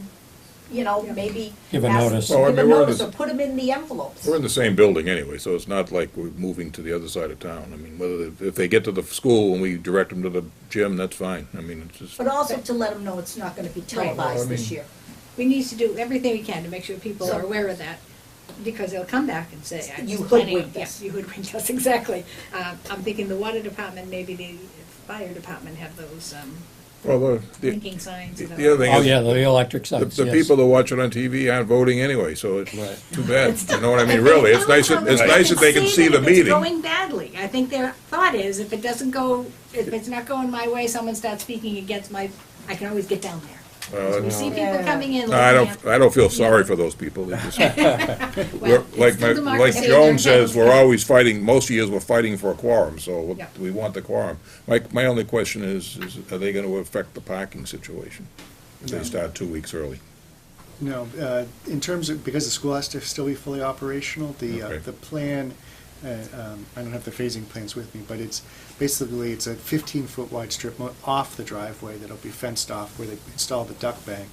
maybe. Give a ask- notice. Well, I Give a mean, we're notice, the- or put them in the envelopes. We're in the same building anyway, so it's not like we're moving to the other side of town. I mean, if they get to the school and we direct them to the gym, that's fine. I mean, it's just, But also to let them know it's not gonna be televised this mean- year. We need to do everything we can to make sure people So- are aware of that, because they'll come back and say, I You was planning, hoodwinked us. yes, you hoodwinked us, exactly. I'm thinking the water department, maybe the fire department have those, well, the, blinking signs. the other thing Oh, is, yeah, the electric the signs, the yes. people that watch it on TV aren't voting anyway, so it's too bad. You know what I mean? Really, it's nice that they can see the If it's meeting. going badly, I think their thought is, if it's not going my way, someone starts speaking against I can always get down there. So we see people Yeah. coming in No, looking at. I don't feel sorry for those people. They just, Well, like it's still like democracy, Joan they're says, we're entitled. always fighting, most years we're fighting for a quorum, so Yeah. we want the quorum. My only question is are they gonna affect the parking situation if they start 2 weeks early? No, in terms of, because the school has to still be fully operational, Okay. the plan, I don't have the phasing plans with me, but it's a 15-foot wide strip off the driveway that'll be fenced off where they install the duck bank.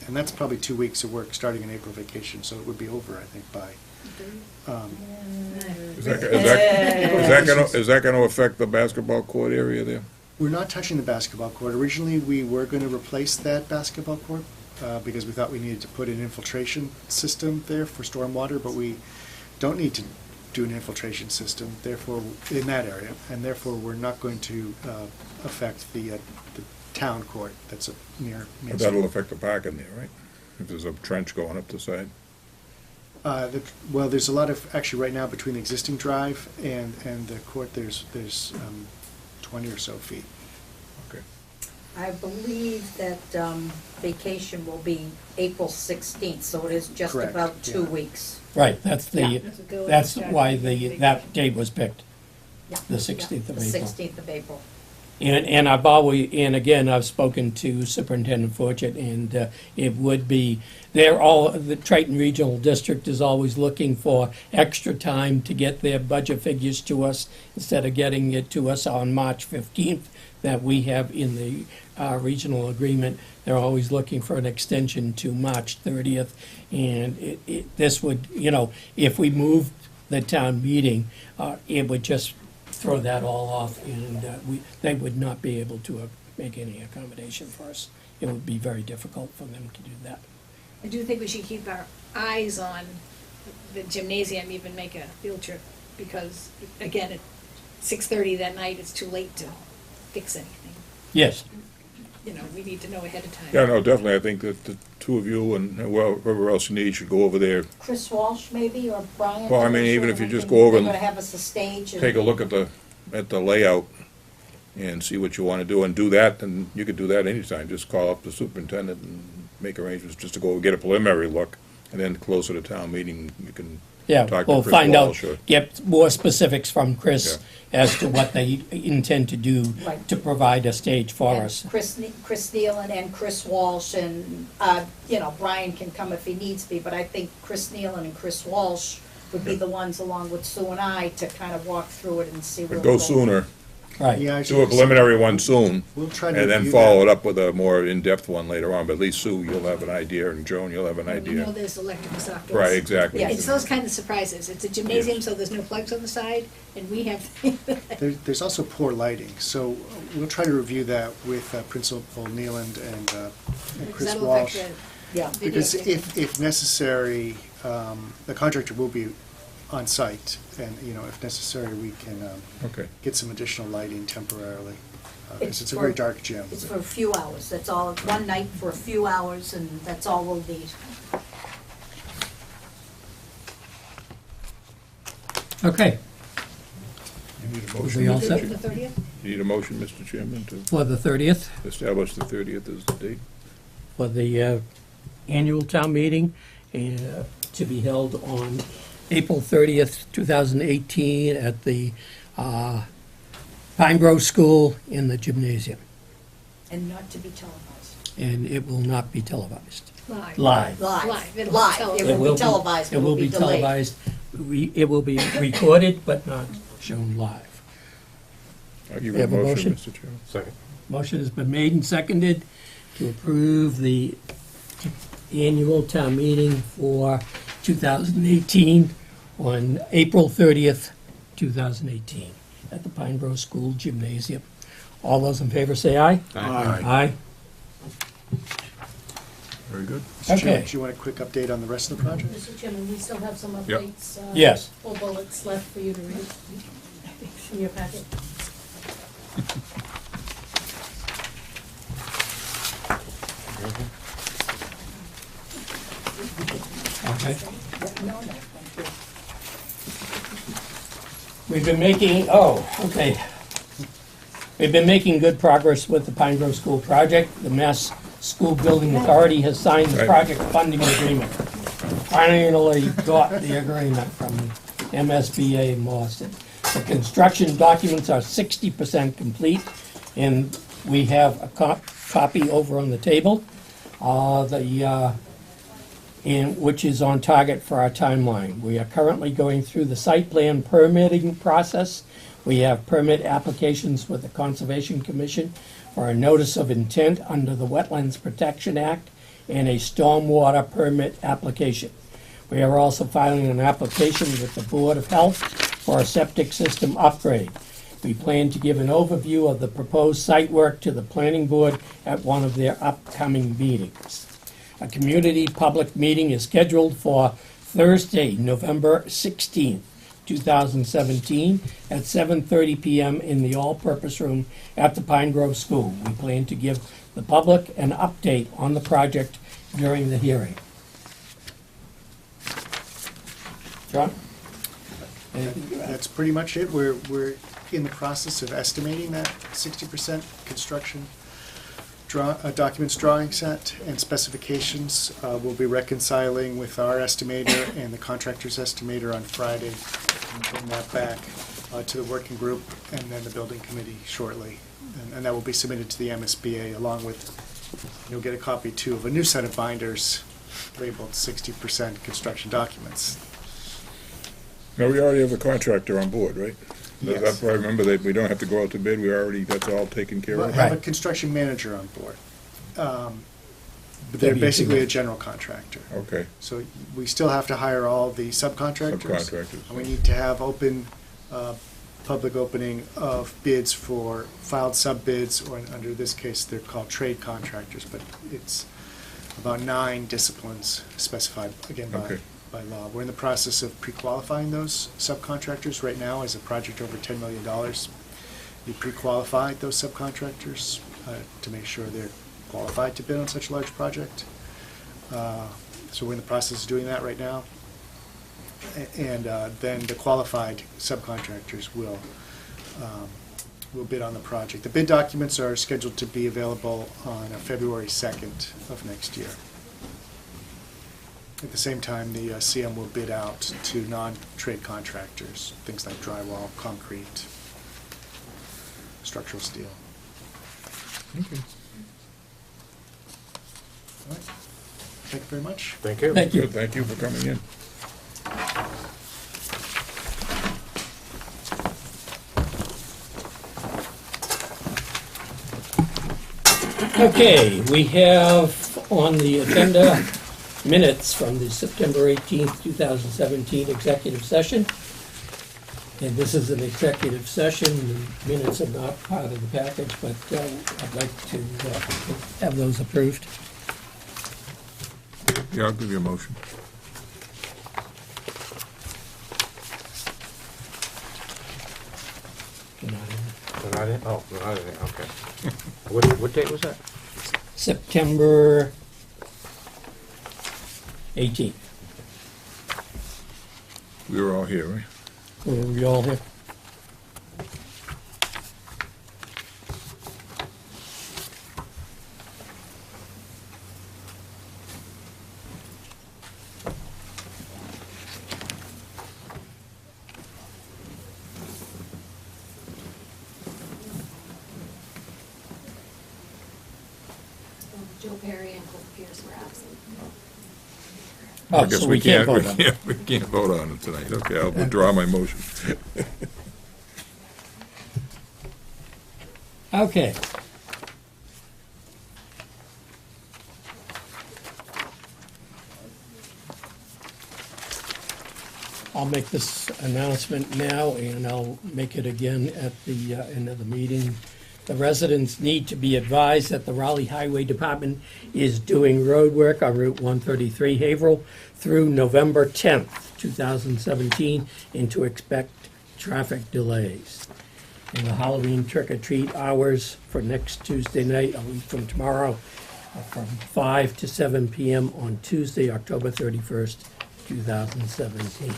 And that's probably 2 weeks of work starting in April vacation, so it would be over, I think, by, Is that gonna affect the basketball court area there? we're not touching the basketball court. Originally, we were going to replace that basketball court because we thought we needed to put an infiltration system there for stormwater, but we don't need to do an infiltration system, therefore, in that area, and therefore, we're not going to affect the town court that's near Main But Street. that'll affect the parking there, right? If there's a trench going up the side? Well, there's a lot of, actually, right now, between the existing drive and the court, there's 20 or so feet. Okay. I believe that vacation will be April 16th, so it is just Correct, about 2 yeah. weeks. Right, that's Yeah. that's why that date was picked, Yeah. the 16th of The April. 16th of April. And I've always, and again, I've spoken to Superintendent Fortune, and it would be, the Triton Regional District is always looking for extra time to get their budget figures to us, instead of getting it to us on March 15th. that we have in the regional agreement. They're always looking for an extension to March 30th. And this would, if we moved the town meeting, it would just throw that all off, and they would not be able to make any accommodation for us. It would be very difficult for them to do that. I do think we should keep our eyes on the gymnasium, even make a field trip, because, again, at 6:30 that night, it's too late to fix anything. Yes. We need to know ahead of time. Yeah, no, definitely, I think that the two of you and whoever else you need should go over there, Chris Walsh maybe, or Brian? Well, I mean, even if you just go over and They're gonna have us a stage and. take a look at the layout and see what you want to do, and do that, and you could do that anytime. Just call up the superintendent and make arrangements just to go get a preliminary look, and then closer to town meeting, you can Yeah, talk to we'll Chris find out, Walsh. get more specifics from Chris as to what they intend to do Right. to provide a stage for And us. Chris Nealon and Chris Walsh and, Brian can come if he needs to be, but I think Chris Nealon and Chris Walsh would be the ones, along with Sue and I, to kind of walk through it and see where But we're go going. sooner, Right, Yeah, do a preliminary one soon, We'll try to and then review follow that. it up with a more in-depth one later on, but at least Sue, you'll have an idea, and Joan, you'll have an We know idea. there's electrical software. Right, exactly. Yeah, It's those kind of surprises. It's a gymnasium, so there's no plugs on the side, and we have, There's also poor lighting, so we'll try to review that with Principal Nealand and Chris that'll Walsh. affect Yeah. the Because video. if necessary, the contractor will be on site, and, if necessary, we can Okay. get some additional lighting temporarily, because It's it's a for- very dark gym. It's for a few hours, that's all, one night for a few hours, and that's all we'll need. okay, You need a We motion, all Mr. set? Chair- The 30th? You need a motion, Mr. Chairman, to for the 30th, establish the 30th as the date? for the annual town meeting, to be held on April 30th, 2018, at the Pine Grove School in the gymnasium. And not to be televised. And it will not be televised. Live. Live. Live, Live. It'll be live, televised. it will be televised, It but will be delayed. televised. It will be recorded, but not shown live. I'll give We you a have a motion, motion? Mr. Chairman. Second. Motion has been made and seconded to approve the annual town meeting for 2018 on April 30th, 2018, at the Pine Grove School Gymnasium. All those in favor say aye. Aye. Very good. Mr. Chairman, Okay. do you want a quick update on the rest of the project? Mr. Chairman, we still have some Yep. updates. Yes. Or bullets left for you to read in your packet. Okay. We've been making, okay. We've been making good progress with the Pine Grove School project. The Mass School Building Authority has signed the Right. project funding agreement. Finally got the agreement from MSBA in Boston. The construction documents are 60% complete, and we have a copy over on the table, which is on target for our timeline. We are currently going through the site plan permitting process. We have permit applications with the Conservation Commission for a notice of intent under the Wetlands Protection Act and a stormwater permit application. We are also filing an application with the Board of Health for a septic system upgrade. We plan to give an overview of the proposed site work to the planning board at one of their upcoming meetings. A community public meeting is scheduled for Thursday, November 16th, 2017, at 7:30 PM in the all-purpose room at the Pine Grove School. We plan to give the public an update on the project during the hearing. John? That's pretty much it. We're in the process of estimating that 60% construction documents, drawing set, and specifications. We'll be reconciling with our estimator and the contractor's estimator on Friday, and bring that back to the working group and then the building committee shortly. And that will be submitted to the MSBA, along with, you'll get a copy too of a new set of binders labeled 60% construction documents. Now, we already have a contractor on board, right? That's Yes. why I remember that we don't have to go out to bid, that's all taken care We'll of. have a Right. construction manager on board. But they're basically a general contractor. Okay, So we still have to hire all the subcontractors. subcontractors. And we need to have public opening of bids for filed sub-bids, or under this case, they're called trade contractors, but it's about 9 disciplines specified, again, Okay. by law. We're in the process of pre-qualifying those subcontractors right now as a project over $10 million. We pre-qualified those subcontractors to make sure they're qualified to bid on such a large project. So we're in the process of doing that right now. And then the qualified subcontractors will bid on the project. The bid documents are scheduled to be available on February 2nd of next year. At the same time, the CM will bid out to non-trade contractors, things like drywall, concrete, structural steel. Okay. All right. Thank you very much. Thank you. Thank you. Good, thank you for coming in. Okay, we have on the agenda minutes from the September 18th, 2017 executive session. And this is an executive session. The minutes are not part of the package, but I'd like to have those approved. Yeah, I'll give you a motion. Oh, okay. What date was that? September 18th. We were all here, right? Were we all here? Joe Perry and Cliff Pierce were absent. I Oh, guess so we can't vote on it. We can't vote on it tonight. Okay, I'll withdraw my motion. Okay. I'll make this announcement now, and I'll make it again at the end of the meeting. The residents need to be advised that the Raleigh Highway Department is doing road work on Route 133 Haverhill through November 10th, 2017, and to expect traffic delays. And the Halloween trick-or-treat hours for next Tuesday night, a week from tomorrow, are from 5 to 7 p.m. on Tuesday, October 31st, 2017.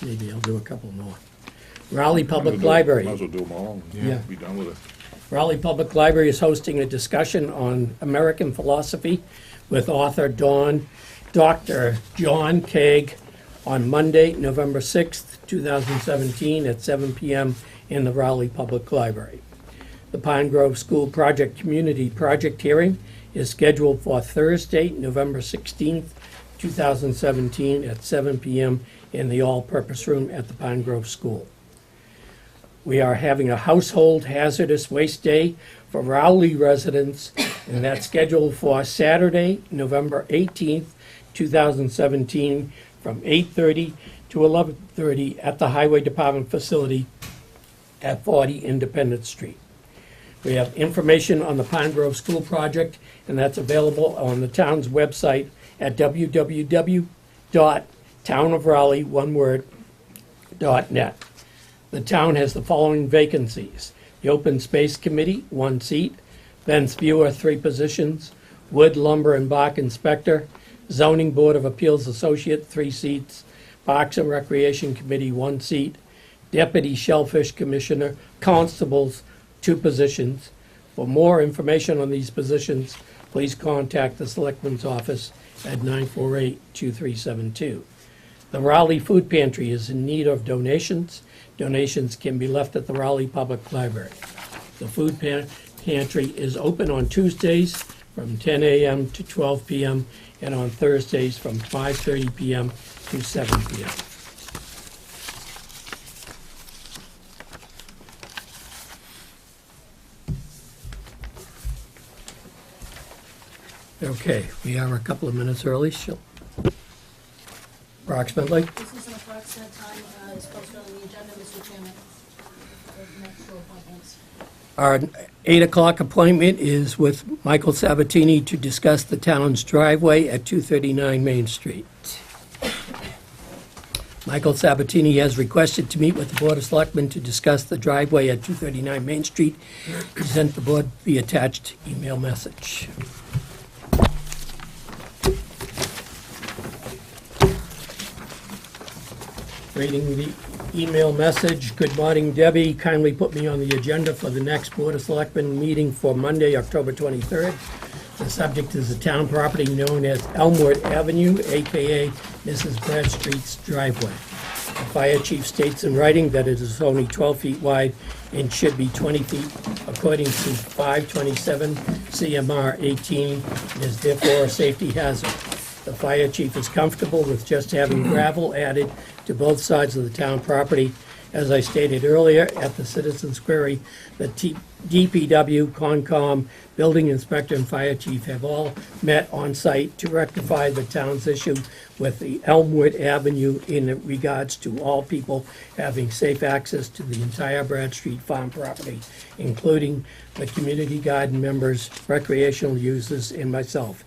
Maybe I'll do a couple more. Raleigh Public Library. Might as well do them all Yeah. and be done with it. Raleigh Public Library is hosting a discussion on American philosophy with author Dr. John Kaag on Monday, November 6th, 2017 at 7 p.m. in the Raleigh Public Library. The Pine Grove School Project Community Project hearing is scheduled for Thursday, November 16th, 2017 at 7 p.m. in the all-purpose room at the Pine Grove School. We are having a household hazardous waste day for Rowley residents, and that's scheduled for Saturday, November 18th, 2017, from 8:30 to 11:30 at the Highway Department facility at 40 Independence Street. We have information on the Pine Grove School Project, and that's available on the town's website at www.townofraleigh.net. The town has the following vacancies: the Open Space Committee, 1 seat; Vince Viewer, 3 positions; Wood, Lumber, and Bark Inspector; Zoning Board of Appeals Associate, 3 seats; Parks and Recreation Committee, 1 seat; Deputy Shellfish Commissioner, Constables, 2 positions. For more information on these positions, please contact the Selectmen's office at 948-2372. The Raleigh Food Pantry is in need of donations. Donations can be left at the Raleigh Public Library. The food pantry is open on Tuesdays from 10 a.m. to 12 p.m., and on Thursdays from 5:30 p.m. to 7 p.m. Okay, we are a couple of minutes early, approximately. This is an approximate time, it's posted on the agenda, Mr. Chairman, for next two appointments. Our 8 o'clock appointment is with Michael Sabatini to discuss the town's driveway at 239 Main Street. Michael Sabatini has requested to meet with the Board of Selectmen to discuss the driveway at 239 Main Street. He sent the board the attached email message. Reading the email message. Good morning, Debbie. Kindly put me on the agenda for the next Board of Selectmen meeting for Monday, October 23rd. The subject is a town property known as Elmwood Avenue, AKA Mrs. Bradstreet's driveway. The fire chief states in writing that it is only 12 feet wide and should be 20 feet according to 527 CMR 18. It is therefore a safety hazard. The fire chief is comfortable with just having gravel added to both sides of the town property. As I stated earlier, at the citizens' query, the DPW, Concom, building inspector, and fire chief have all met on site to rectify the town's issue with the Elmwood Avenue in regards to all people having safe access to the entire Brad Street farm property, including the community garden members, recreational users, and myself.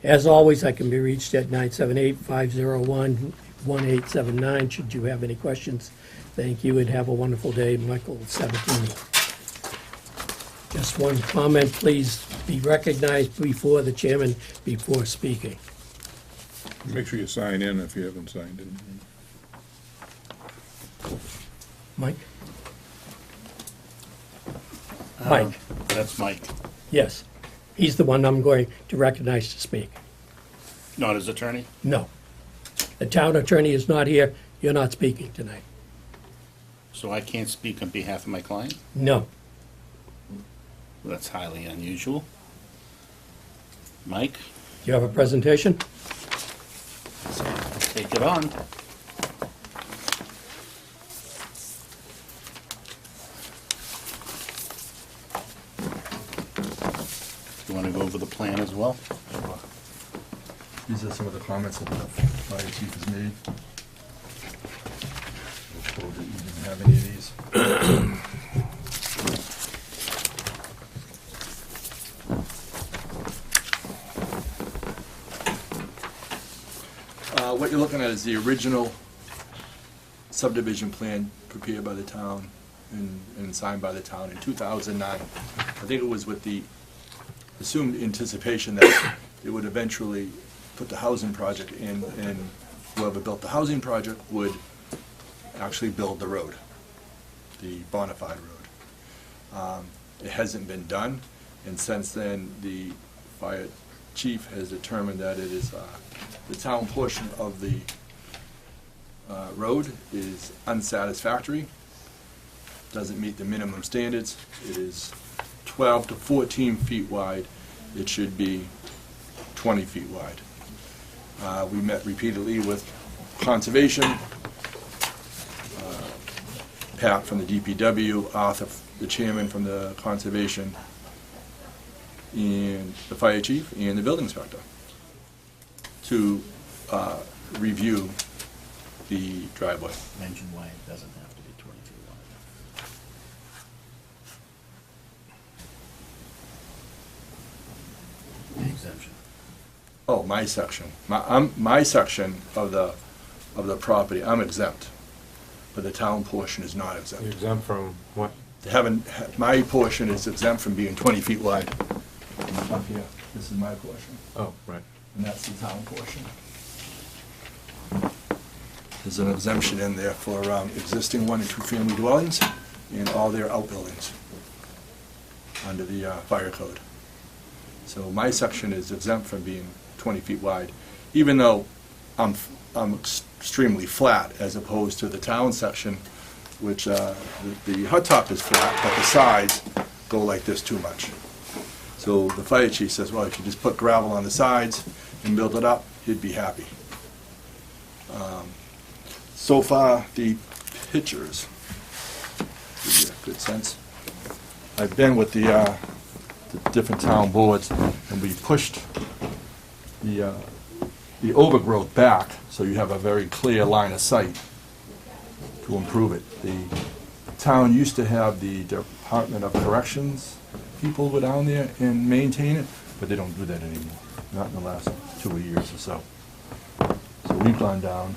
As always, I can be reached at 978-501-1879 should you have any questions. Thank you and have a wonderful day, Michael Sabatini. Just one comment, please be recognized before the chairman before speaking. Make sure you sign in if you haven't signed in. Mike? Mike, That's Mike, yes. He's the one I'm going to recognize to speak. not his attorney? No. The town attorney is not here. You're not speaking tonight. So I can't speak on behalf of my client? No. That's highly unusual. Mike, Do you have a presentation? take it on. You want to go over the plan as well? These are some of the comments that the fire chief has made. I was told that you didn't have any of these. What you're looking at is the original subdivision plan prepared by the town and signed by the town in 2009. I think it was with the assumed anticipation that it would eventually put the housing project in, and whoever built the housing project would actually build the road, the bona fide road. It hasn't been done, and since then, the fire chief has determined that it is, the town portion of the road is unsatisfactory, doesn't meet the minimum standards. It is 12 to 14 feet wide. It should be 20 feet wide. We met repeatedly with Conservation, Pat from the DPW, Arthur, the chairman from the Conservation, and the fire chief and the building inspector to review the driveway. Mention why it doesn't have to be 20 feet wide. The exemption. Oh, my section. My section of the property, I'm exempt, but the town portion is not You're exempt. exempt from what? My portion is exempt from being 20 feet wide. Up here, this is my portion, Oh, right. and that's the town portion. There's an exemption in there for existing one and two family dwellings and all their outbuildings under the fire code. So my section is exempt from being 20 feet wide, even though I'm extremely flat as opposed to the town section, which the hot top is flat, but the sides go like this too much. So the fire chief says, well, if you just put gravel on the sides and build it up, he'd be happy. So far, the pictures give you a good sense. I've been with the different town boards, and we pushed the overgrowth back, so you have a very clear line of sight to improve it. The town used to have the Department of Corrections people go down there and maintain it, but they don't do that anymore, not in the last 2 years or so. So we've gone down,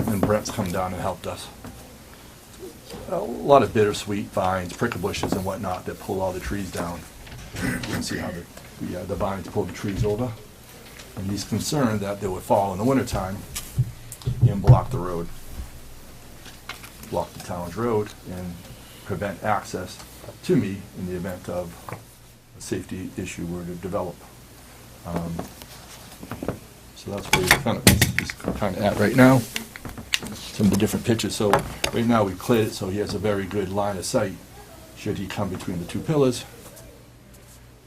and Brett's come down and helped us. A lot of bittersweet vines, prickle bushes and whatnot that pull all the trees down. You can see how the vines pull the trees over. And he's concerned that they would fall in the wintertime and block the road. Block the town's road and prevent access to me in the event of a safety issue were to develop. So that's where he's kind of at right now. Some of the different pictures. So right now we've cleared it so he has a very good line of sight. Should he come between the two pillars,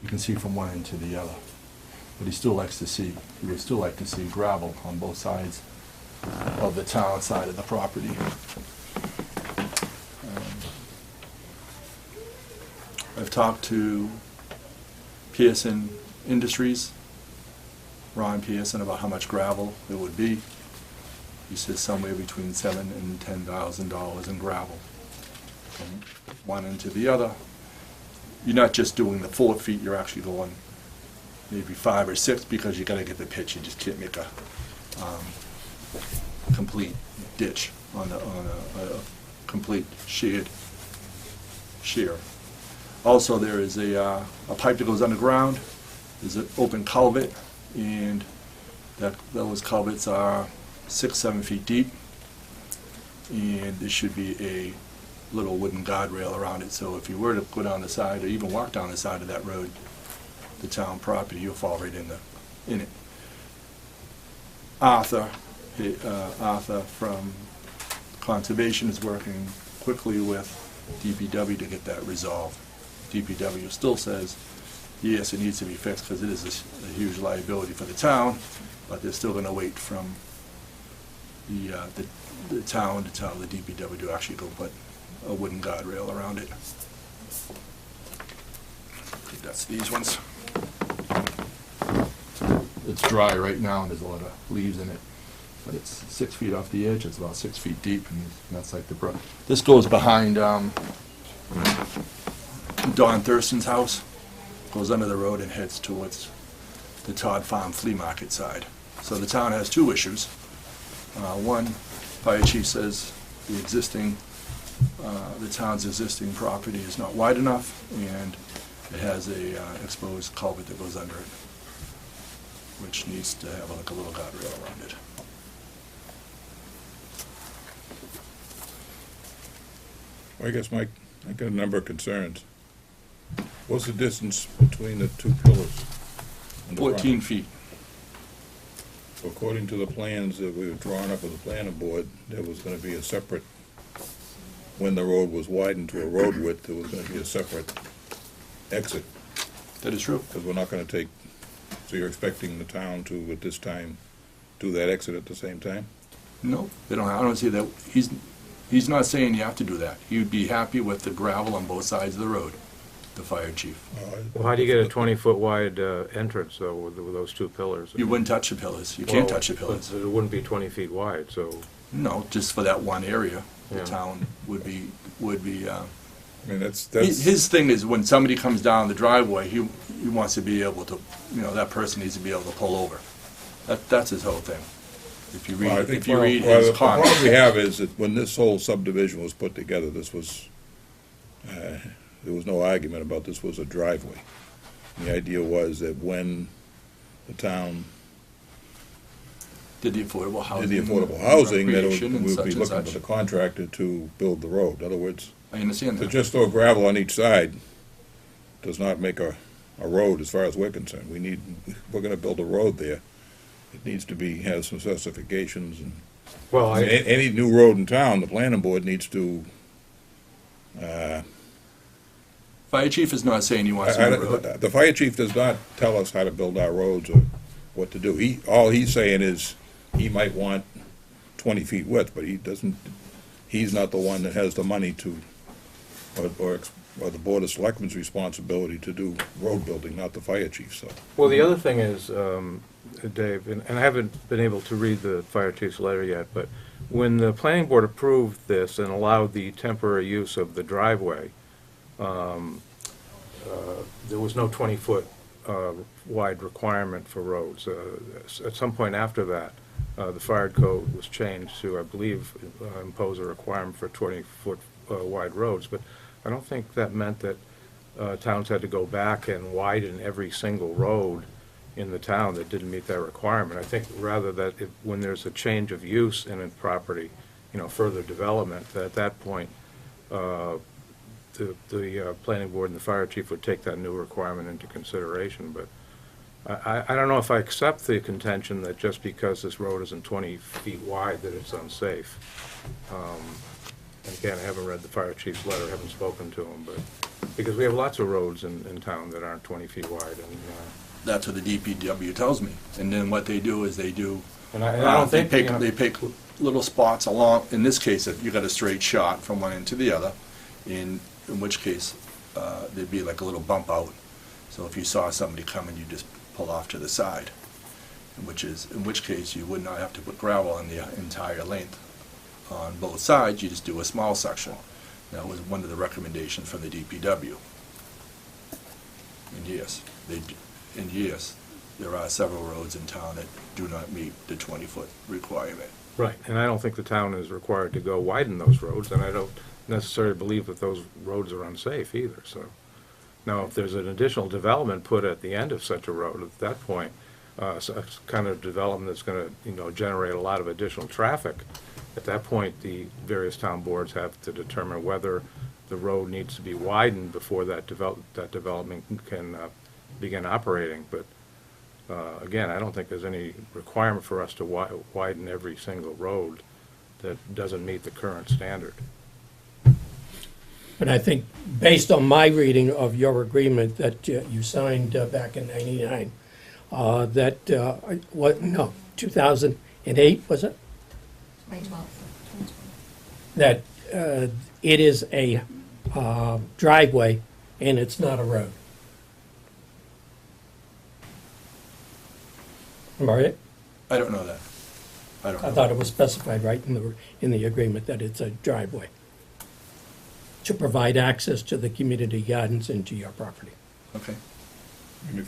you can see from one end to the other. But he still likes to see, he would still like to see gravel on both sides of the town side of the property. I've talked to Pearson Industries, Ron Pearson, about how much gravel it would be. He says somewhere between $7,000 and $10,000 in gravel. From one end to the other. You're not just doing the 4 feet, you're actually going maybe 5 or 6 because you gotta get the pitch. You just can't make a complete ditch on a complete shear. Also, there is a pipe that goes underground. There's an open culvert, and those culverts are 6-7 feet deep, and there should be a little wooden guardrail around it, so if you were to go down the side or even walk down the side of that road, the town property, you'll fall right in it. Arthur from Conservation is working quickly with DPW to get that resolved. DPW still says, yes, it needs to be fixed because it is a huge liability for the town, but they're still going to wait from the town to tell the DPW to actually go put a wooden guardrail around it. I think that's these ones. It's dry right now and there's a lot of leaves in it, but it's 6 feet off the edge. It's about 6 feet deep, and that's like the brook. This goes behind Don Thurston's house, goes under the road and heads towards the Todd Farm Flea Market side. So the town has two issues. One, fire chief says the town's existing property is not wide enough, and it has a exposed culvert that goes under it, which needs to have like a little guardrail around it. Well, I guess, Mike, I got a number of concerns. What's the distance between the two pillars? on the front? 14 feet. According to the plans that we were drawing up with the planning board, there was gonna be a separate, when the road was widened to a road width, there was gonna be a separate exit. That is true. Because we're not gonna take, so you're expecting the town to, at this time, do that exit at the same time? No, they don't, I don't see that. He's not saying you have to do that. He would be happy with the gravel on both sides of the road, the fire chief. Well, how do you get a 20-foot wide entrance, though, with those two pillars? You wouldn't touch the pillars. You can't touch the pillars. It wouldn't be 20 feet wide, so... No, just for that one area, the Yeah. town would be. I mean, that's, His thing is when somebody comes down the driveway, he wants to be able to, that person needs to be able to pull over. That's his whole thing. If you read, well, I think if you read his the comments. problem we have is that when this whole subdivision was put together, this was, there was no argument about this was a driveway. The idea was that when the town Did the affordable housing. did the affordable housing, that recreation and we would such be and looking for such. the contractor to build the road. In other words, I understand to that. just throw gravel on each side does not make a road as far as we're concerned. We're gonna build a road there. It needs to have some specifications and. Well, I mean, any new road in town, the planning board needs to, Find Fire chief is not saying he wants to do the road. The fire chief does not tell us how to build our roads or what to do. All he's saying is, he might want 20 feet width, but he's not the one that has the money to, or the Board of Selectmen's responsibility to do road building, not the fire chief, so. Well, the other thing is, Dave, and I haven't been able to read the fire chief's letter yet, but when the planning board approved this and allowed the temporary use of the driveway, there was no 20-foot wide requirement for roads. At some point after that, the fire code was changed to, I believe, impose a requirement for 20-foot wide roads, but I don't think that meant that towns had to go back and widen every single road in the town that didn't meet that requirement. I think rather that when there's a change of use in a property, further development, that at that point, the planning board and the fire chief would take that new requirement into consideration. But I don't know if I accept the contention that just because this road isn't 20 feet wide that it's unsafe. And again, I haven't read the fire chief's letter, haven't spoken to him, but, because we have lots of roads in town that aren't 20 feet wide, and, That's what the DPW tells me. And then what they do is they do, and I don't think, they pick little spots along, in this case, if you got a straight shot from one end to the other, in which case, there'd be like a little bump out. So if you saw somebody coming, you just pull off to the side, in which case you would not have to put gravel on the entire length. On both sides, you just do a small section. That was one of the recommendations from the DPW. And yes, there are several roads in town that do not meet the 20-foot requirement. right, and I don't think the town is required to go widen those roads, and I don't necessarily believe that those roads are unsafe either, so. Now, if there's an additional development put at the end of such a road, at that point, so it's kind of development that's gonna, generate a lot of additional traffic, at that point, the various town boards have to determine whether the road needs to be widened before that development can begin operating. But again, I don't think there's any requirement for us to widen every single road that doesn't meet the current standard. And I think, based on my reading of your agreement that you signed back in '99, 2008, was it? 2012. That it is a driveway and it's not a road. Am I right? I don't know that. I don't know. I thought it was specified right in the agreement that it's a driveway to provide access to the community gardens and to your property. Okay. And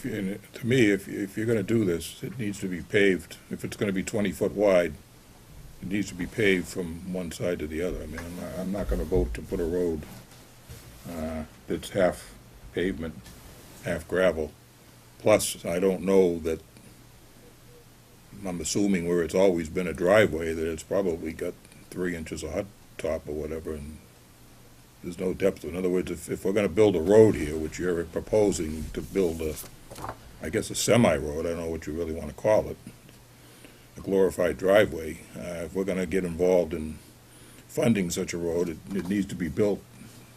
to me, if you're gonna do this, it needs to be paved. If it's gonna be 20 foot wide, it needs to be paved from one side to the other. I mean, I'm not gonna vote to put a road that's half pavement, half gravel. Plus, I don't know that, I'm assuming where it's always been a driveway, that it's probably got 3 inches of hot top or whatever, and there's no depth. In other words, if we're gonna build a road here, which you're proposing to build I guess a semi-road, I don't know what you really wanna call it, a glorified driveway, if we're gonna get involved in funding such a road, it needs to be built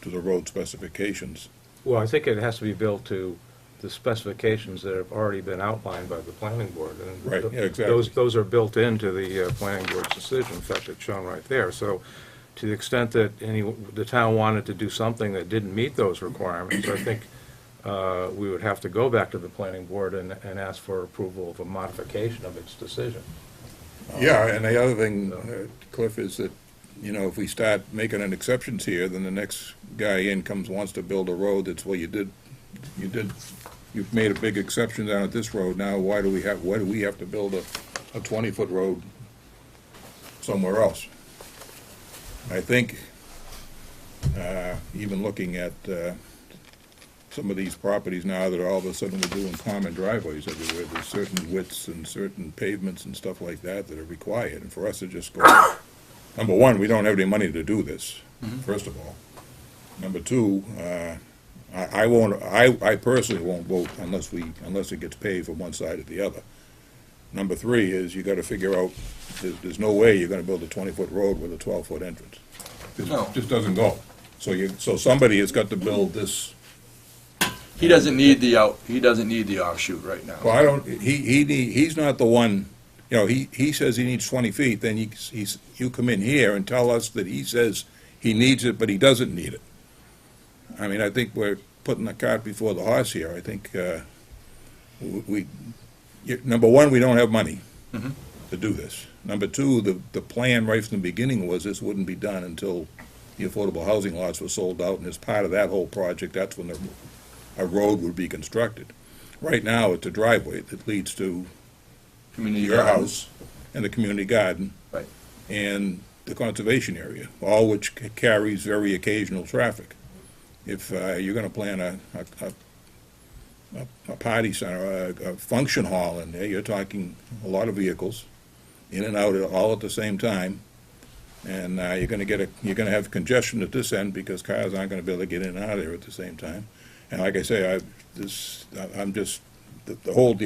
to the road specifications. Well, I think it has to be built to the specifications that have already been outlined by the planning board. And Right, yeah, exactly. Those are built into the planning board's decision. In fact, it's shown right there. So to the extent that the town wanted to do something that didn't meet those requirements, I think we would have to go back to the planning board and ask for approval of a modification of its decision. Yeah, and the other thing, Cliff, is that, if we start making an exceptions here, then the next guy in wants to build a road that's, well, you've made a big exception down at this road, now why do we have to build a 20-foot road somewhere else? I think, even looking at some of these properties now that all of a sudden we're doing common driveways everywhere, there's certain widths and certain pavements and stuff like that are required, and for us to just go, number one, we don't have any money to do this, first of all. Number two, I personally won't vote unless it gets paved from one side or the other. Number three is you gotta figure out, there's no way you're gonna build a 20-foot road with a 12-foot entrance. It No. just doesn't go. So somebody has got to build this He doesn't need the he doesn't need the offshoot right now. Well, I don't, he's not the one, you know, he says he needs 20 feet, then you come in here and tell us that he says he needs it, but he doesn't need it. I mean, I think we're putting the cart before the horse here. I think, number one, we don't have money Mhm. to do this. Number two, the plan right from the beginning was this wouldn't be done until the affordable housing lots were sold out, and as part of that whole project, that's when a road would be constructed. Right now, it's a driveway that leads to Community your garden. house and the community garden. Right. And the conservation area, all which carries very occasional traffic. If you're gonna plan a party center, a function hall in there, you're talking a lot of vehicles, in and out all at the same time. And you're gonna have congestion at this end because cars aren't gonna be able to get in and out of there at the same time. And like I say, the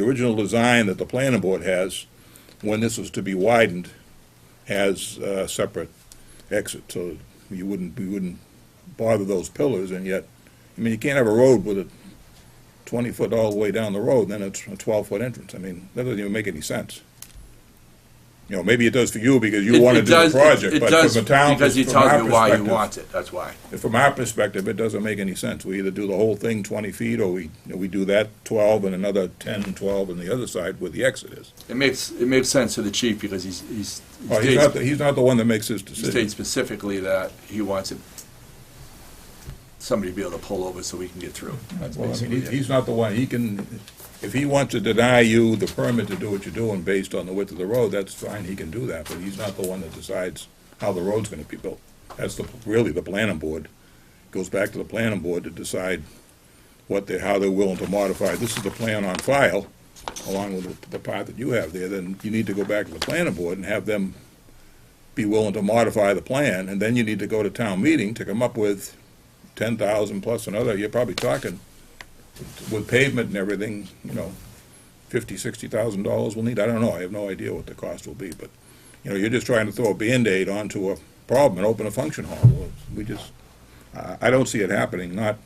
original design that the planning board has, when this was to be widened, has a separate exit, so we wouldn't bother those pillars, and yet, I mean, you can't have a road with a 20-foot all the way down the road, then it's a 12-foot entrance. I mean, that doesn't even make any sense. You know, maybe it does for you because you want to do the project, but from a town, because he from tells our you why he perspective- wants it, that's why. From our perspective, it doesn't make any sense. We either do the whole thing 20 feet, or we do that 12 and another 10 and 12 on the other side where the exit is. It makes sense to the chief because Well, he's not the one that makes this he decision. states specifically that he wants somebody to be able to pull over so we can get through. That's Well, I basically mean, it. he's not the one, if he wants to deny you the permit to do what you're doing based on the width of the road, that's fine, he can do that, but he's not the one that decides how the road's gonna be built. That's really the planning board. Goes back to the planning board to decide how they're willing to modify. This is the plan on file, along with the part that you have there, then you need to go back to the planning board and have them be willing to modify the plan, and then you need to go to town meeting to come up with 10,000 plus another, you're probably talking, with pavement and everything, $50,000-$60,000 we'll need. I don't know, I have no idea what the cost will be, but, you're just trying to throw a Band-Aid onto a problem and open a function hall. I don't see it happening, not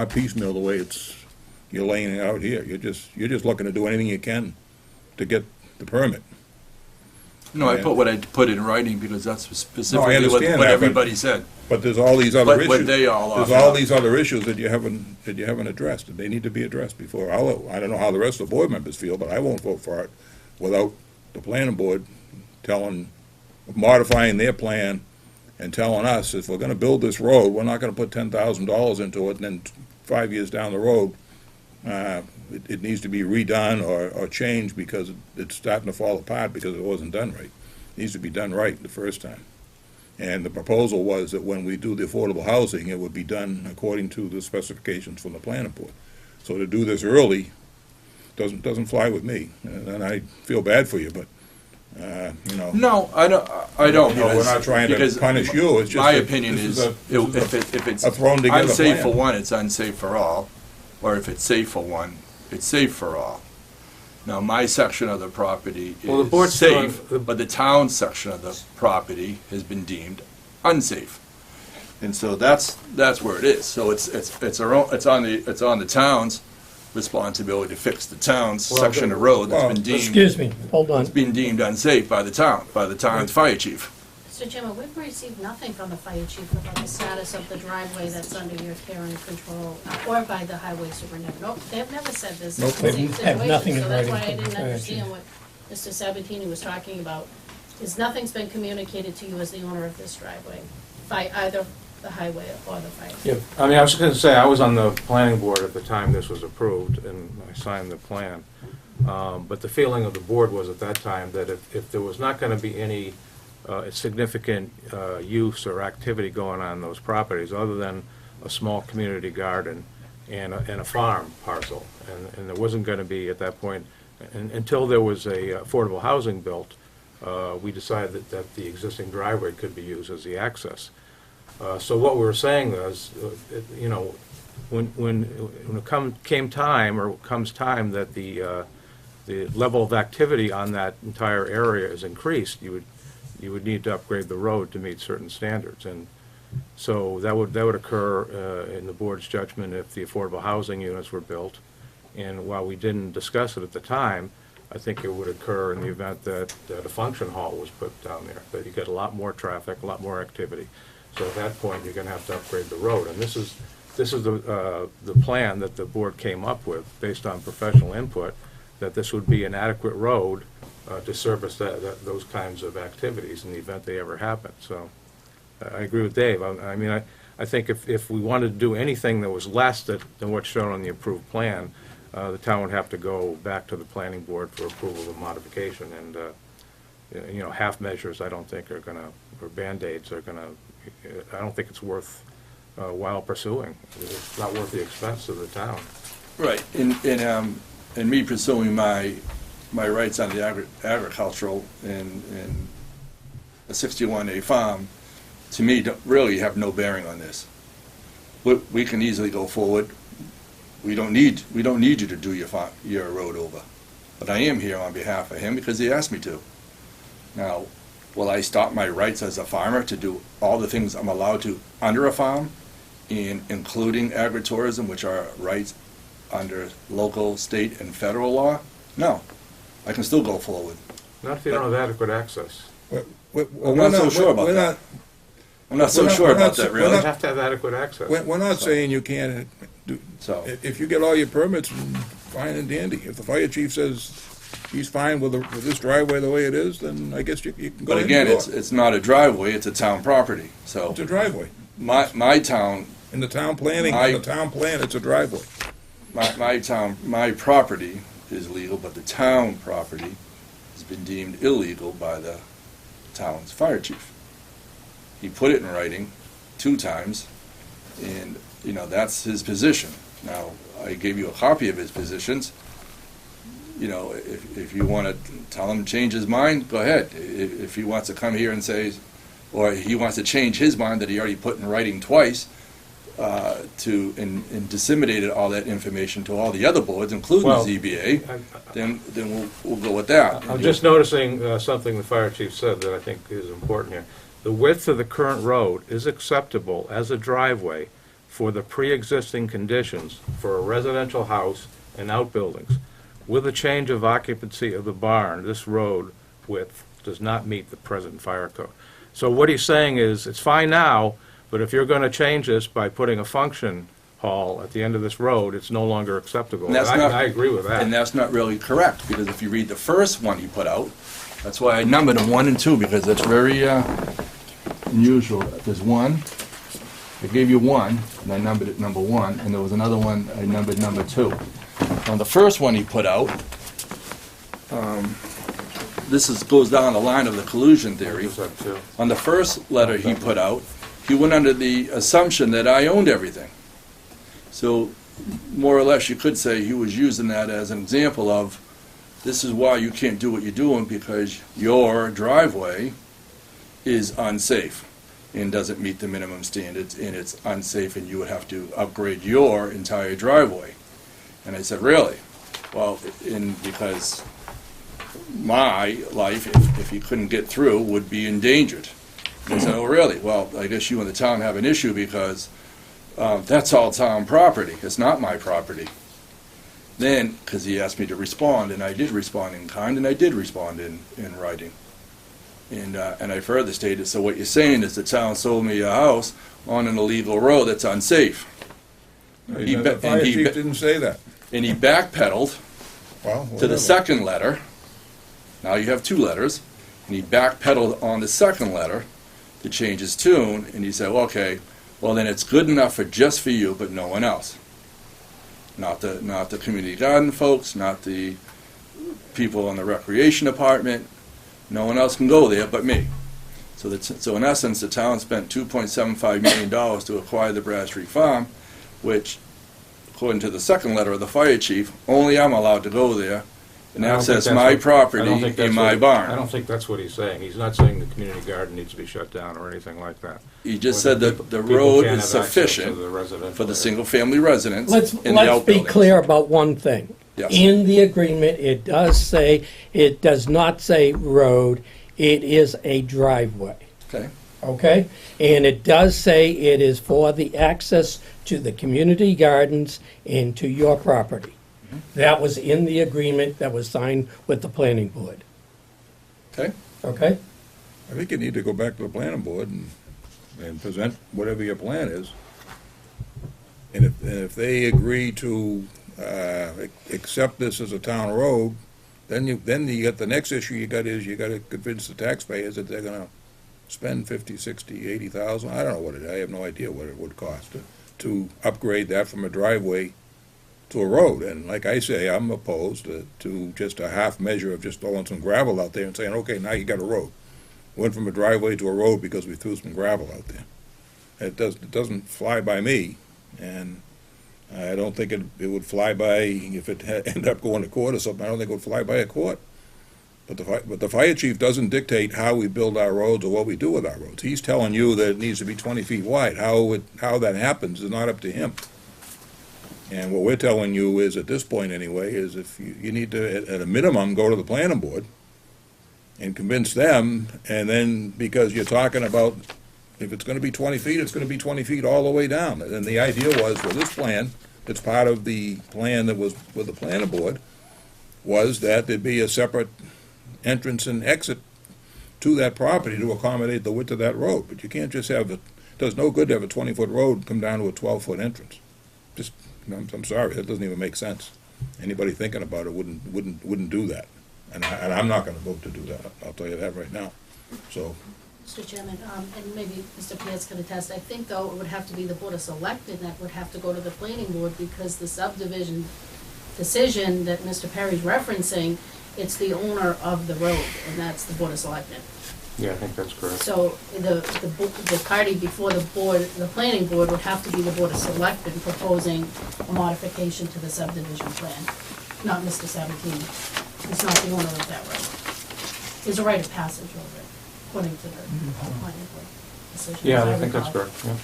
piecemeal the way you're laying it out here. You're just looking to do anything you can to get the permit. No, I put what I put in writing because that's specifically understand what that, everybody said. But there's all these other issues. What they all There's offer all up. these other issues that you haven't addressed, and they need to be addressed before. I don't know how the rest of the board members feel, but I won't vote for it without the planning board modifying their plan and telling us, if we're gonna build this road, we're not gonna put $10,000 into it, and then 5 years down the road, it needs to be redone or changed because it's starting to fall apart because it wasn't done right. It needs to be done right the first time. And the proposal was that when we do the affordable housing, it would be done according to the specifications from the planning board. So to do this early doesn't fly with me, and I feel bad for you, but, No, I don't. we're not trying to punish you, it's just my that opinion this is, is if it's a thrown together unsafe plan. for one, it's unsafe for all, or if it's safe for one, it's safe for all. Now, my section of the property Well, the is board's safe, still- but the town section of the property has been deemed unsafe. And so that's where it is. So it's on the town's responsibility to fix the town's section of road that's been deemed. Excuse me, hold on. It's been deemed unsafe by the town's fire chief. Mr. Chairman, we've received nothing from the fire chief about the status of the driveway that's under your care and control, or by the highway superintendent. Nope, they've never said this. Nope, It's the same they have nothing situation, in so that's writing why I from the didn't fire understand chief. what Mr. Sabatini was talking about. Is nothing's been communicated to you as the owner of this driveway by either the highway or the fire chief? Yeah, I mean, I was gonna say, I was on the planning board at the time this was approved, and I signed the plan. But the feeling of the board was at that time that if there was not gonna be any significant use or activity going on those properties, other than a small community garden and a farm parcel, and there wasn't gonna be, at that point, until there was a affordable housing built, we decided that the existing driveway could be used as the access. So what we were saying was, when it comes time that the level of activity on that entire area is increased, you would need to upgrade the road to meet certain standards. And So that would occur in the board's judgment if the affordable housing units were built. And while we didn't discuss it at the time, I think it would occur in the event that a function hall was put down there, that you get a lot more traffic, a lot more activity. So at that point, you're gonna have to upgrade the road. And this is the plan that the board came up with, based on professional input, that this would be an adequate road to service those kinds of activities in the event they ever happen. So I agree with Dave. I mean, I think if we wanted to do anything that was less than what's shown on the approved plan, the town would have to go back to the planning board for approval of modification. And, you know, half measures I don't think are gonna, or Band-Aids are gonna, I don't think it's worth while pursuing. It's not worth the expense to the town. Right, in me pursuing my rights on the agricultural and a 61A farm, to me, don't really have no bearing on this. We can easily go forward. We don't need you to do your road over. But I am here on behalf of him because he asked me to. Now, will I stop my rights as a farmer to do all the things I'm allowed to under a farm, including agritourism, which are rights under local, state, and federal law? No. I can still go forward. Not if you don't have adequate access. I'm not so sure about that. I'm not so sure about that, really. You have to have adequate access. We're not saying you can't do, So, if you get all your permits, fine and dandy. If the fire chief says he's fine with this driveway the way it is, then I guess you can go but ahead again, and do it. it's not a driveway, it's a town property. So It's a driveway. my town, In the town planning, on the town plan, it's a driveway. my property is legal, but the town property has been deemed illegal by the town's fire chief. He put it in writing 2 times, and, you know, that's his position. Now, I gave you a copy of his positions. You know, if you want to tell him to change his mind, go ahead. If he wants to come here and say, or he wants to change his mind that he already put in writing twice, and disseminated all that information to all the other boards, including Well, the ZBA, then we'll go with that. I'm just noticing something the fire chief said that I think is important here. The width of the current road is acceptable as a driveway for the pre-existing conditions for a residential house and outbuildings. With a change of occupancy of the barn, this road width does not meet the present fire code. So what he's saying is, it's fine now, but if you're going to change this by putting a function hall at the end of this road, it's no longer acceptable. And that's And not- I agree with that. And that's not really correct, because if you read the first one he put out, that's why I numbered them 1 and 2, because it's very unusual. There's 1, I gave you 1, and I numbered it number 1, and there was another one I numbered number 2. On the first one he put out, goes down the line of the collusion theory. On the first letter he put out, he went under the assumption that I owned everything. So, more or less, you could say he was using that as an example of, this is why you can't do what you're doing, because your driveway is unsafe and doesn't meet the minimum standards, and it's unsafe, and you would have to upgrade your entire driveway. And I said, really? Well, because my life, if you couldn't get through, would be endangered. And I said, oh, really? Well, I guess you and the town have an issue, because that's all town property. It's not my property. Then, because he asked me to respond, and I did respond in kind, and I did respond in writing. And I further stated, so what you're saying is the town sold me a house on an illegal road that's unsafe. The fire chief didn't say that. And he backpedaled Well, to whatever. the second letter. Now you have 2 letters. And he backpedaled on the second letter to change his tune, and he said, okay, well then it's good enough just for you, but no one else. Not the community garden folks, not the people in the recreation department. No one else can go there but me. So in essence, the town spent $2.75 million to acquire the Bradstreet Farm, which, according to the second letter of the fire chief, only I'm allowed to go there and I don't think access that's my what- property I don't think that's in my what- barn. I don't think that's what he's saying. He's not saying the community garden needs to be shut down or anything like that. He just Whether said that people- the people road can't is have access to sufficient the residential for the area. single-family residents Let's in the be outbuildings. clear about one thing. Yes. In the agreement, it does not say road, it is a driveway. Okay. okay? And it does say it is for the access to the community gardens and to your property. That was in the agreement that was signed with the planning board, Okay? okay? I think you need to go back to the planning board and present whatever your plan is. And if they agree to, accept this as a town road, then you get, the next issue you got is you gotta convince the taxpayers that they're gonna spend 50, 60, 80,000, I don't know what I have no idea what it would cost to upgrade that from a driveway to a road. And like I say, I'm opposed to just a half measure of just throwing some gravel out there and saying, okay, now you got a road. Went from a driveway to a road because we threw some gravel out there. It doesn't fly by me, and I don't think it would fly by, if it end up going to court or something, I don't think it would fly by a court. But the fire chief doesn't dictate how we build our roads or what we do with our roads. He's telling you that it needs to be 20 feet wide. How that happens is not up to him. And what we're telling you is, at this point anyway, is if you need to, at a minimum, go to the planning board and convince them, and then, because you're talking about, if it's gonna be 20 feet, it's gonna be 20 feet all the way down. And the idea was, for this plan, it's part of the plan that was with the planning board, was that there'd be a separate entrance and exit to that property to accommodate the width of that road. But you can't just have, it does no good to have a 20-foot road and come down to a 12-foot entrance. Just, I'm sorry, that doesn't even make sense. Anybody thinking about it wouldn't do that. And I'm not gonna vote to do that, I'll tell you that right now. So, Mr. Chairman, and maybe Mr. Pierce can attest, I think though it would have to be the Board of Selectmen that would have to go to the planning board, because the subdivision decision that Mr. Perry's referencing, it's the owner of the road, and that's the Board of Selectmen. Yeah, I think that's correct. So the party before the board, the planning board, would have to be the Board of Selectmen proposing a modification to the subdivision plan, not Mr. Sabatini. He's not the owner of that road. There's a right of passage over it, according to the planning board decision. Yeah, as I think that's recall. correct, yeah.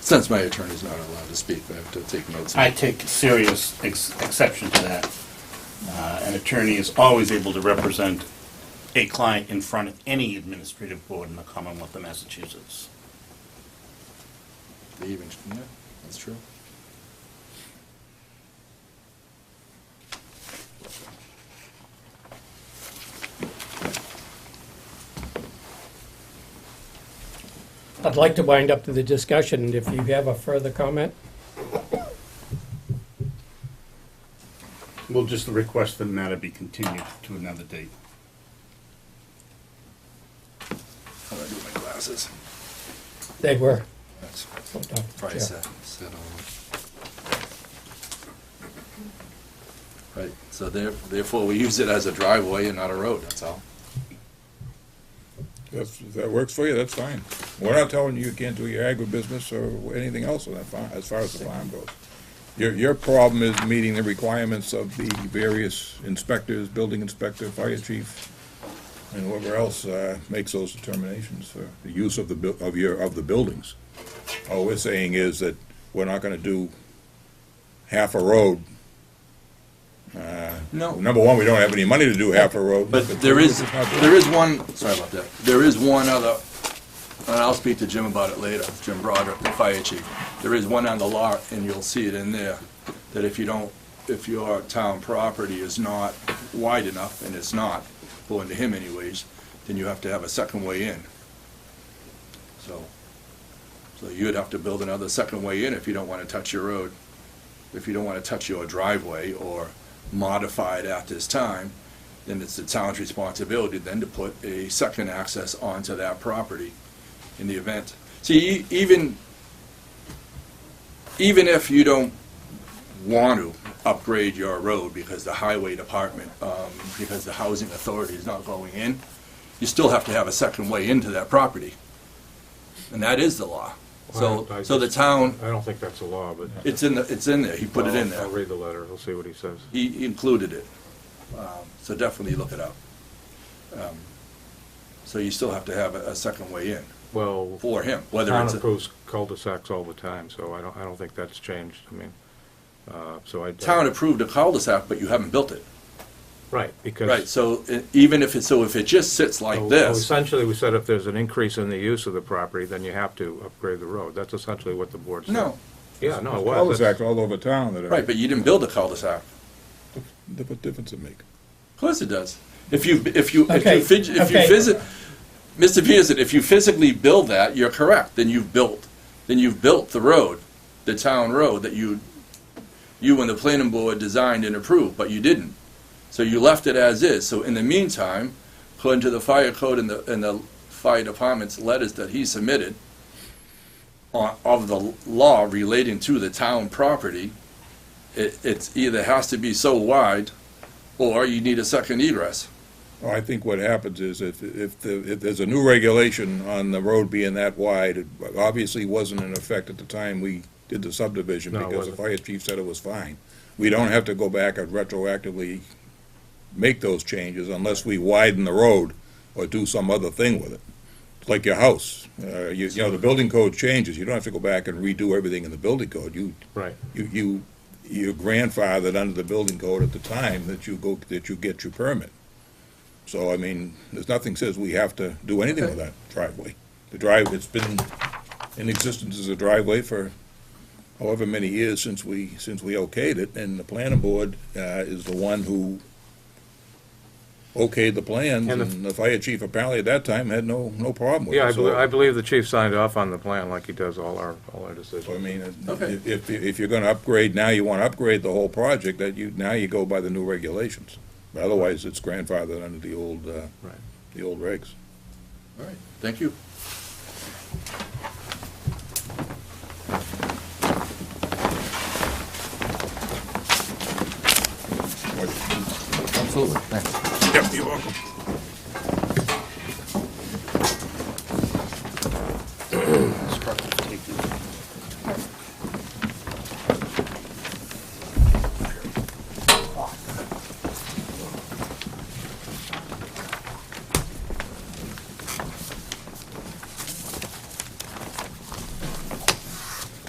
Since my attorney's not allowed to speak, I have to take notes. I take serious exception to that. An attorney is always able to represent a client in front of any administrative board in the Commonwealth of Massachusetts. Yeah, that's true. I'd like to wind up to the discussion, and if you have a further comment. We'll just request the matter be continued to another date. How do I do my glasses? They were. That's Hold on, probably Chair. set on. Right, so therefore we use it as a driveway and not a road, that's all. if that works for you, that's fine. We're not telling you you can't do your agribusiness or anything else on that farm, as far as the farm goes. Your problem is meeting the requirements of the various inspectors, building inspector, fire chief, and whoever else makes those determinations for the use of the buildings. All we're saying is that we're not gonna do half a road. No. Number one, we don't have any money to do half a road. But there is one, sorry about that, there is one other, and I'll speak to Jim about it later, Jim Broderick, the fire chief. There is one on the law, and you'll see it in there, that if your town property is not wide enough, and it's not, according to him anyways, then you have to have a second way in. So you'd have to build another second way in if you don't want to touch your road, if you don't want to touch your driveway or modify it at this time, then it's the town's responsibility then to put a second access onto that property in the event. See, even if you don't want to upgrade your road because the highway department, because the housing authority is not going in, you still have to have a second way into that property. And that is the law. So the town, I don't think that's a law, but. it's in there, he put it in there. I'll read the letter, we'll see what he says. He included it, so definitely look it up. So you still have to have a second way in. Well, for him, whether town it's, approves cul-de-sacs all the time, so I don't think that's changed. I mean, so I. town approved a cul-de-sac, but you haven't built it. Right, because. Right, so even if if it just sits like So this, essentially, we said if there's an increase in the use of the property, then you have to upgrade the road. That's essentially what the board said. no, Yeah, no, it was. Cul-de-sacs all over town that are. right, but you didn't build a cul-de-sac. What difference it make? Of course it does. If you Okay, okay. visit, Mr. Peterson, if you physically build that, you're correct. Then you've built the road, the town road that you and the planning board designed and approved, but you didn't. So you left it as is. So in the meantime, according to the fire code and the fire department's letters that he submitted of the law relating to the town property, it's either has to be so wide or you need a second egress. Well, I think what happens is if there's a new regulation on the road being that wide, it obviously wasn't in effect at the time we did the subdivision No, it because the wasn't. fire chief said it was fine. We don't have to go back and retroactively make those changes unless we widen the road or do some other thing with it. It's like your house. You know, the building code changes. You don't have to go back and redo everything in the building code. Right. You're grandfathered under the building code at the time that you get your permit. So, I mean, there's nothing says we have to do anything with that driveway. It's been in existence as a driveway for however many years since we okayed it, and the planning board is the one who okayed the plans, And and the fire chief apparently at that time had no problem with it. Yeah, So, I believe the chief signed off on the plan like he does all our decisions. So, I mean, Okay. if you're gonna upgrade, now you wanna upgrade the whole project, now you go by the new regulations. But otherwise, it's grandfathered under the old regs. All right, thank you. Absolutely, thanks. Yep, you're welcome.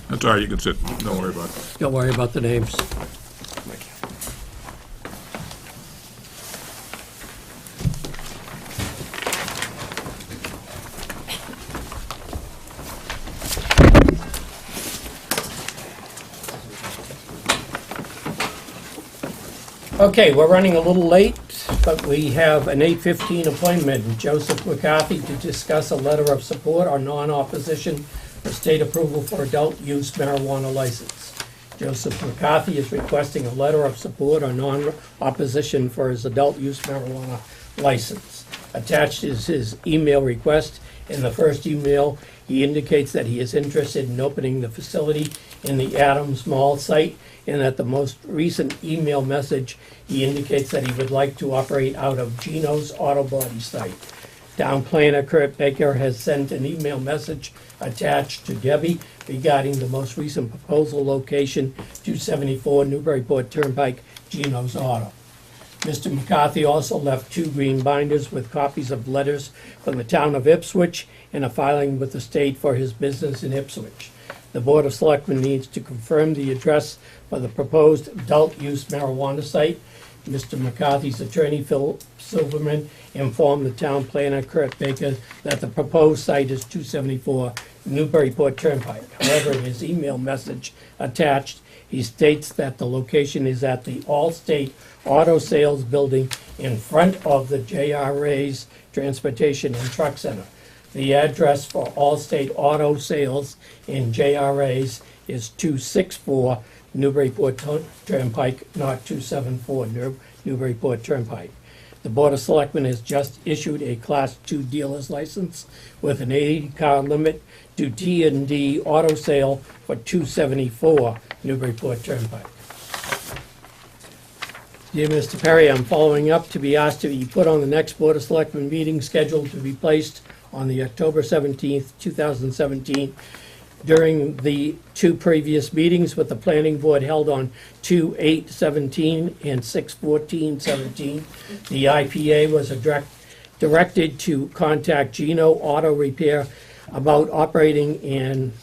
That's all right, you can sit, don't worry about it. Don't worry about the names. Okay, we're running a little late, but we have an 8:15 appointment with Joseph McCarthy to discuss a letter of support or non-opposition for state approval for adult use marijuana license. Joseph McCarthy is requesting a letter of support or non-opposition for his adult use marijuana license. Attached is his email request. In the first email, he indicates that he is interested in opening the facility in the Adams Mall site, and at the most recent email message, he indicates that he would like to operate out of Gino's Auto Body site. Town planner Kurt Baker has sent an email message attached to Debbie regarding the most recent proposal location, 274 Newburyport Turnpike, Gino's Auto. Mr. McCarthy also left 2 green binders with copies of letters from the town of Ipswich and a filing with the state for his business in Ipswich. The Board of Selectmen needs to confirm the address for the proposed adult-use marijuana site. Mr. McCarthy's attorney, Phil Silverman, informed the town planner, Kurt Baker, that the proposed site is 274 Newburyport Turnpike. However, in his email message attached, he states that the location is at the All-State Auto Sales Building in front of the JRA's Transportation and Truck Center. The address for All-State Auto Sales in JRA's is 264 Newburyport Turnpike, not 274 Newburyport Turnpike. The Board of Selectmen has just issued a Class II dealer's license with an 80-car limit to T&D Auto Sale for 274 Newburyport Turnpike. Dear Mr. Perry, I'm following up to be asked to be put on the next Board of Selectmen meeting scheduled to be placed on the October 17th, 2017, during the 2 previous meetings with the planning board held on 2/8/17 and 6/14/17. The IPA was directed to contact Gino Auto Repair about operating an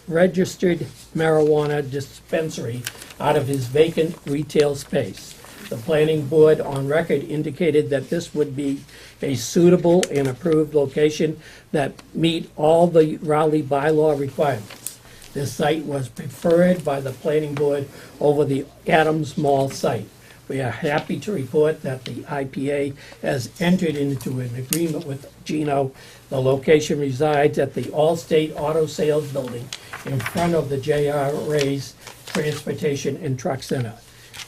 registered marijuana dispensary out of his vacant retail space. The planning board on record indicated that this would be a suitable and approved location that meet all the Rowley bylaw requirements. This site was preferred by the planning board over the Adams Mall site. We are happy to report that the IPA has entered into an agreement with Gino. The location resides at the Allstate Auto Sales Building in front of the J.R. Ray's Transportation and Truck Center.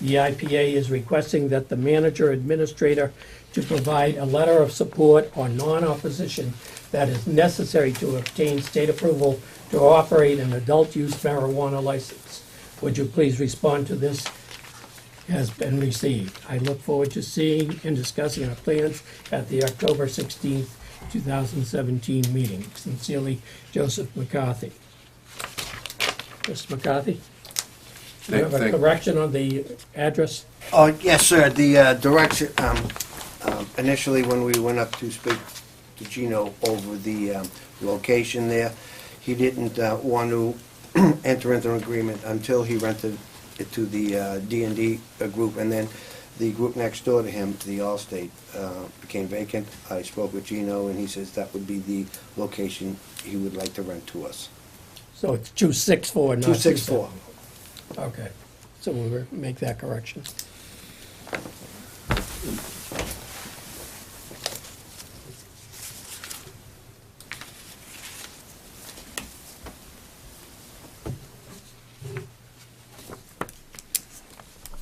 The IPA is requesting that the manager administrator to provide a letter of support or non-opposition that is necessary to obtain state approval to operate an adult-use marijuana license. Would you please respond to this? Has been received. I look forward to seeing and discussing our plans at the October 16th, 2017 meeting. Sincerely, Joseph McCarthy. Mr. McCarthy? Do you have a correction on the address? Oh, yes, sir. The direction, initially when we went up to speak to Gino over the location there, he didn't want to enter into an agreement until he rented it to the D&D group, and then the group next door to him, the Allstate, became vacant. I spoke with Gino, and he says that would be the location he would like to rent to us. So it's 264, not 264. 27. Okay, so we'll make that correction.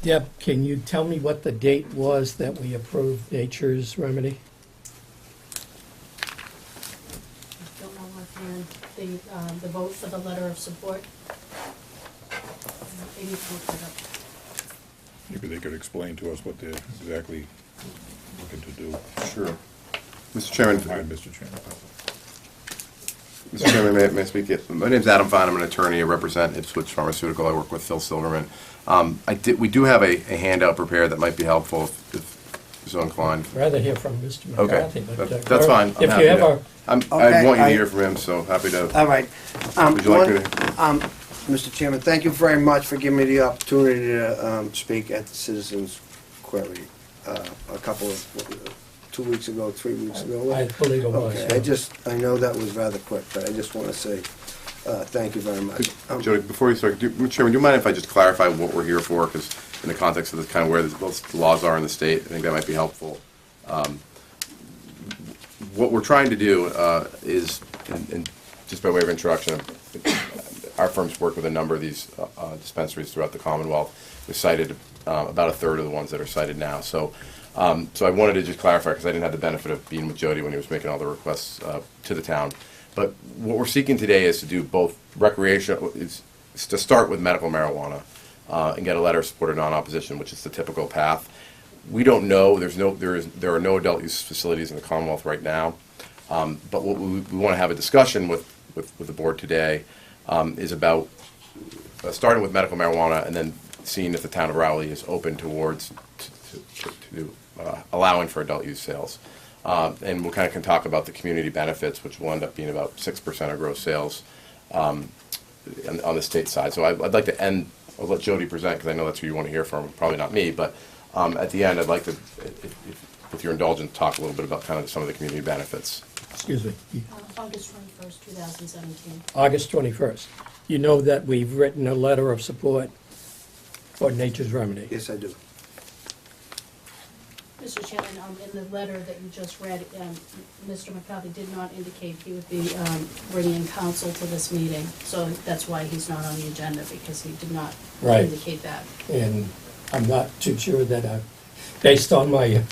Deb, can you tell me what the date was that we approved Nature's Remedy? I don't know offhand, the vote for the letter of support. Maybe look it up. Maybe they could explain to us what they're exactly looking to do. Sure. Mr. Chairman. Hi, Mr. Chairman. Mr. Chairman, may I speak? My name's Adam Fine. I'm an attorney. I represent Ipswich Pharmaceutical. I work with Phil Silverman. We do have a handout prepared that might be helpful if so inclined. Rather hear from Mr. McCarthy. Okay, but, that's fine. I'm If happy you have to. a, I want you to hear from him, so happy to. All right. Would you like me to? Mr. Chairman, thank you very much for giving me the opportunity to speak at the Citizens Query a couple of, 2 weeks ago, 3 weeks ago. I believe it was. Okay, I know that was rather quick, but I just want to say thank you very much. Jody, before you start, Mr. Chairman, do you mind if I just clarify what we're here for? Because in the context of this, kind of where the laws are in the state, I think that might be helpful. What we're trying to do is, and just by way of introduction, our firm's worked with a number of these dispensaries throughout the Commonwealth. We cited about a third of the ones that are cited now. So I wanted to just clarify, because I didn't have the benefit of being with Jody when he was making all the requests to the town. But what we're seeking today is to do both recreational, is to start with medical marijuana and get a letter of support or non-opposition, which is the typical path. We don't know, there are no adult use facilities in the Commonwealth right now. But what we want to have a discussion with the board today is about starting with medical marijuana and then seeing if the town of Rowley is open towards allowing for adult use sales. And we kind of can talk about the community benefits, which will end up being about 6% of gross sales on the state side. So I'd like to end, I'll let Jody present, because I know that's who you want to hear from, probably not me, but at the end, I'd like to, with your indulgence, talk a little bit about kind of some of the community benefits. excuse me, August 21st, 2017. August 21st. You know that we've written a letter of support for Nature's Remedy. Yes, I do. Mr. Chairman, in the letter that you just read, Mr. McCarthy did not indicate he would be bringing counsel to this meeting. So that's why he's not on the agenda, because he did not Right. indicate that. And I'm not too sure that, based on my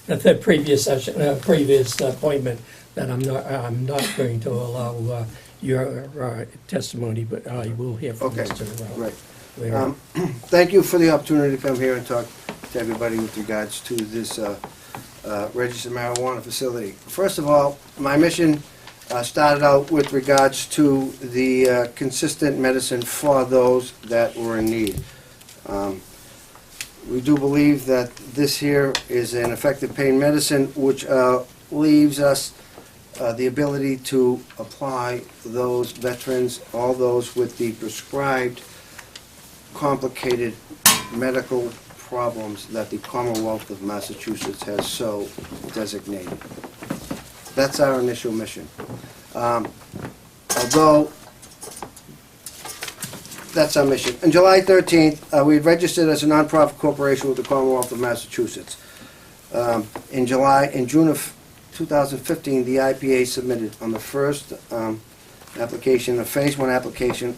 the previous session, previous appointment, that I'm not going to allow your testimony, but I will hear from Okay, Mr. right. Later. Thank you for the opportunity to come here and talk to everybody with regards to this registered marijuana facility. First of all, my mission started out with regards to the consistent medicine for those that were in need. We do believe that this here is an effective pain medicine, which leaves us the ability to apply those veterans, all those with the prescribed complicated medical problems that the Commonwealth of Massachusetts has so designated. That's our initial mission. Although, that's our mission. On July 13th, we registered as a nonprofit corporation with the Commonwealth of Massachusetts. In June of 2015, the IPA submitted on the first application, a Phase 1 application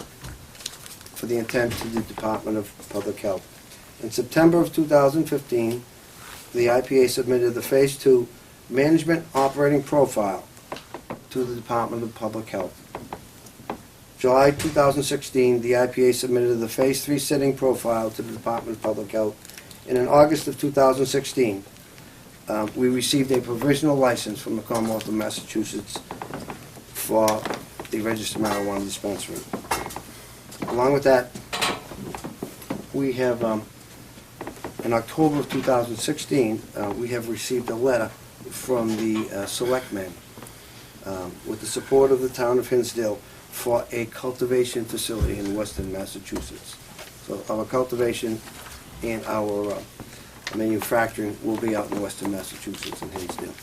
for the intent to the Department of Public Health. In September of 2015, the IPA submitted the Phase 2 Management Operating Profile to the Department of Public Health. July 2016, the IPA submitted the Phase 3 Sitting Profile to the Department of Public Health. And in August of 2016, we received a provisional license from the Commonwealth of Massachusetts for the registered marijuana dispensary. Along with that, we have, in October of 2016, we have received a letter from the Selectmen with the support of the town of Hinsdale for a cultivation facility in western Massachusetts. So our cultivation and our manufacturing will be out in western Massachusetts in Hinsdale.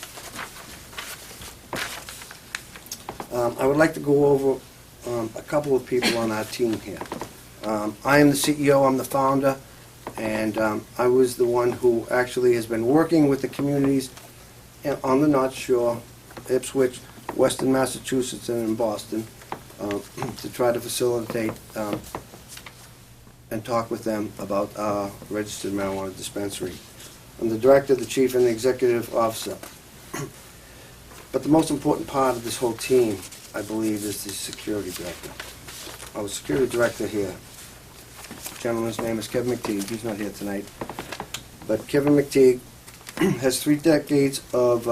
I would like to go over a couple of people on our team here. I am the CEO, I'm the founder, and I was the one who actually has been working with the communities on the North Shore, Ipswich, western Massachusetts, and in Boston to try to facilitate and talk with them about our registered marijuana dispensary. I'm the director, the chief, and the executive officer. But the most important part of this whole team, I believe, is the security director. Our security director here, the gentleman's name is Kevin McTeague. He's not here tonight. But Kevin McTeague has 3 decades of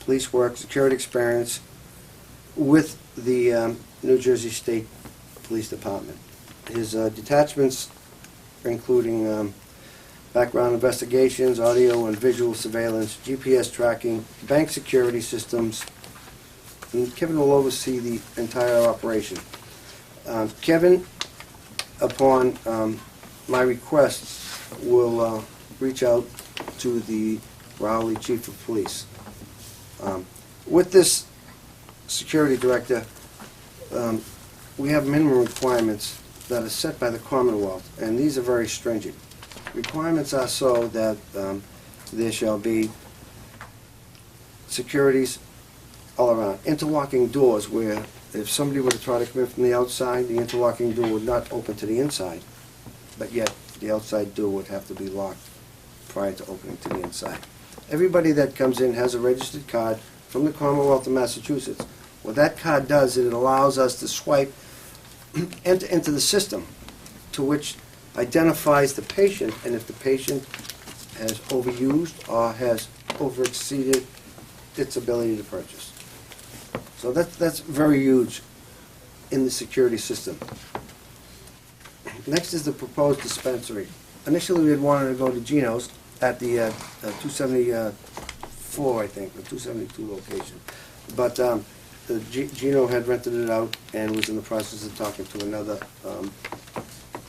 police work, security experience with the New Jersey State Police Department. His detachments, including background investigations, audio and visual surveillance, GPS tracking, bank security systems, and Kevin will oversee the entire operation. Kevin, upon my request, will reach out to the Rowley Chief of Police. With this security director, we have minimum requirements that are set by the Commonwealth, and these are very stringent. Requirements are so that there shall be securities all around. Interlocking doors where if somebody were to try to come in from the outside, the interlocking door would not open to the inside, but yet the outside door would have to be locked prior to opening to the inside. Everybody that comes in has a registered card from the Commonwealth of Massachusetts. What that card does is it allows us to swipe, enter into the system, to which identifies the patient, and if the patient has overused or has overexceeded its ability to purchase. So that's very huge in the security system. Next is the proposed dispensary. Initially, we had wanted to go to Gino's at the 274, I think, the 272 location. But Gino had rented it out and was in the process of talking to another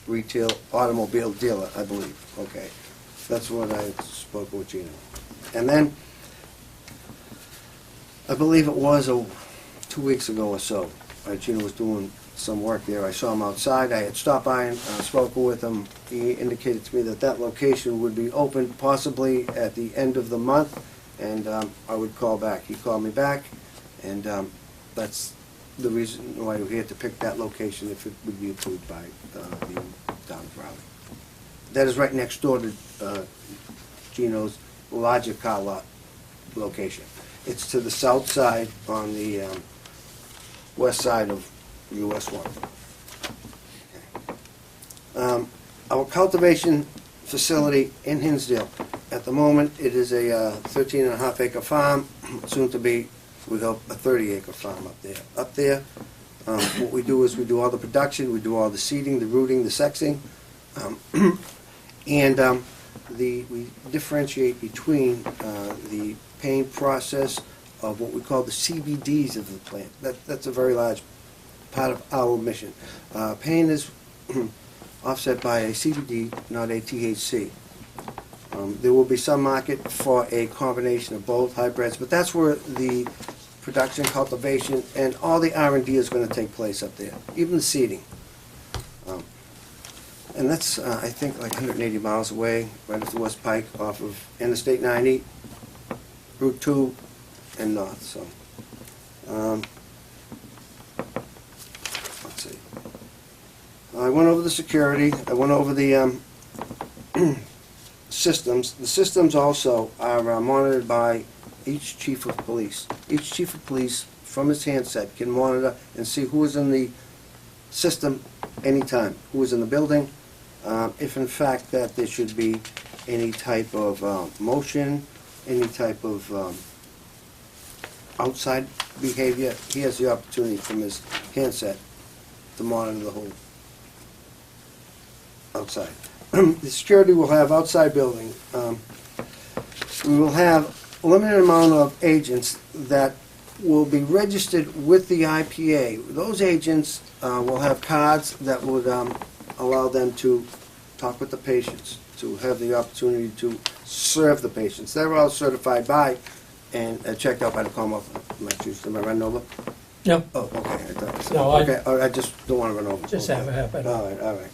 retail automobile dealer, I believe. Okay, that's what I had spoken with Gino. And then, I believe it was 2 weeks ago or so, Gino was doing some work there. I saw him outside. I had stopped by and spoken with him. He indicated to me that that location would be open possibly at the end of the month, and I would call back. He called me back, and that's the reason why we're here, to pick that location if it would be approved by the town of Raleigh. That is right next door to Gino's larger car lot location. It's to the south side on the west side of US 1. Our cultivation facility in Hinsdale, at the moment, it is a 13.5 acre farm, soon to be, we hope, a 30 acre farm up there. Up there, what we do is we do all the production, we do all the seeding, the rooting, the sexing, and we differentiate between the paint process of what we call the CBDs of the plant. That's a very large part of our mission. Pain is offset by a CBD, not a THC. There will be some market for a combination of both hybrids, but that's where the production, cultivation, and all the R&D is going to take place up there, even the seeding. And that's, I think, like 180 miles away, right at the West Pike, off of Interstate 90, Route 2, and north, so. Let's see. I went over the security, I went over the systems. The systems also are monitored by each chief of police. Each chief of police, from his handset, can monitor and see who is in the system anytime, who is in the building, if in fact that there should be any type of motion, any type of outside behavior. He has the opportunity from his handset to monitor the whole outside. The security will have outside building. We will have a limited amount of agents that will be registered with the IPA. Those agents will have cards that would allow them to talk with the patients, to have the opportunity to serve the patients. They're all certified by and checked out by the Commonwealth of Massachusetts. Am I running over? No, Oh, okay. I thought so. No, Okay, I just don't want to run over. just Okay. have it happen. All right, all right.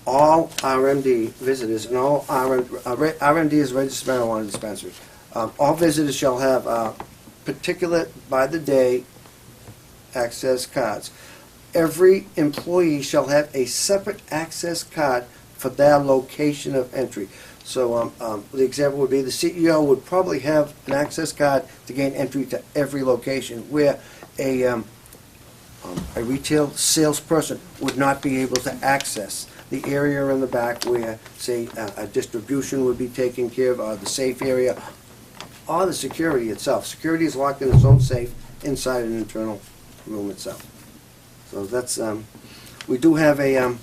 All RMD visitors and all RMD is registered marijuana dispensaries. All visitors shall have particular by the day access cards. Every employee shall have a separate access card for their location of entry. So the example would be the CEO would probably have an access card to gain entry to every location, where a retail salesperson would not be able to access the area in the back where, say, a distribution would be taken care of, or the safe area, or the security itself. Security is locked in its own safe inside an internal room itself. So that's, we do have a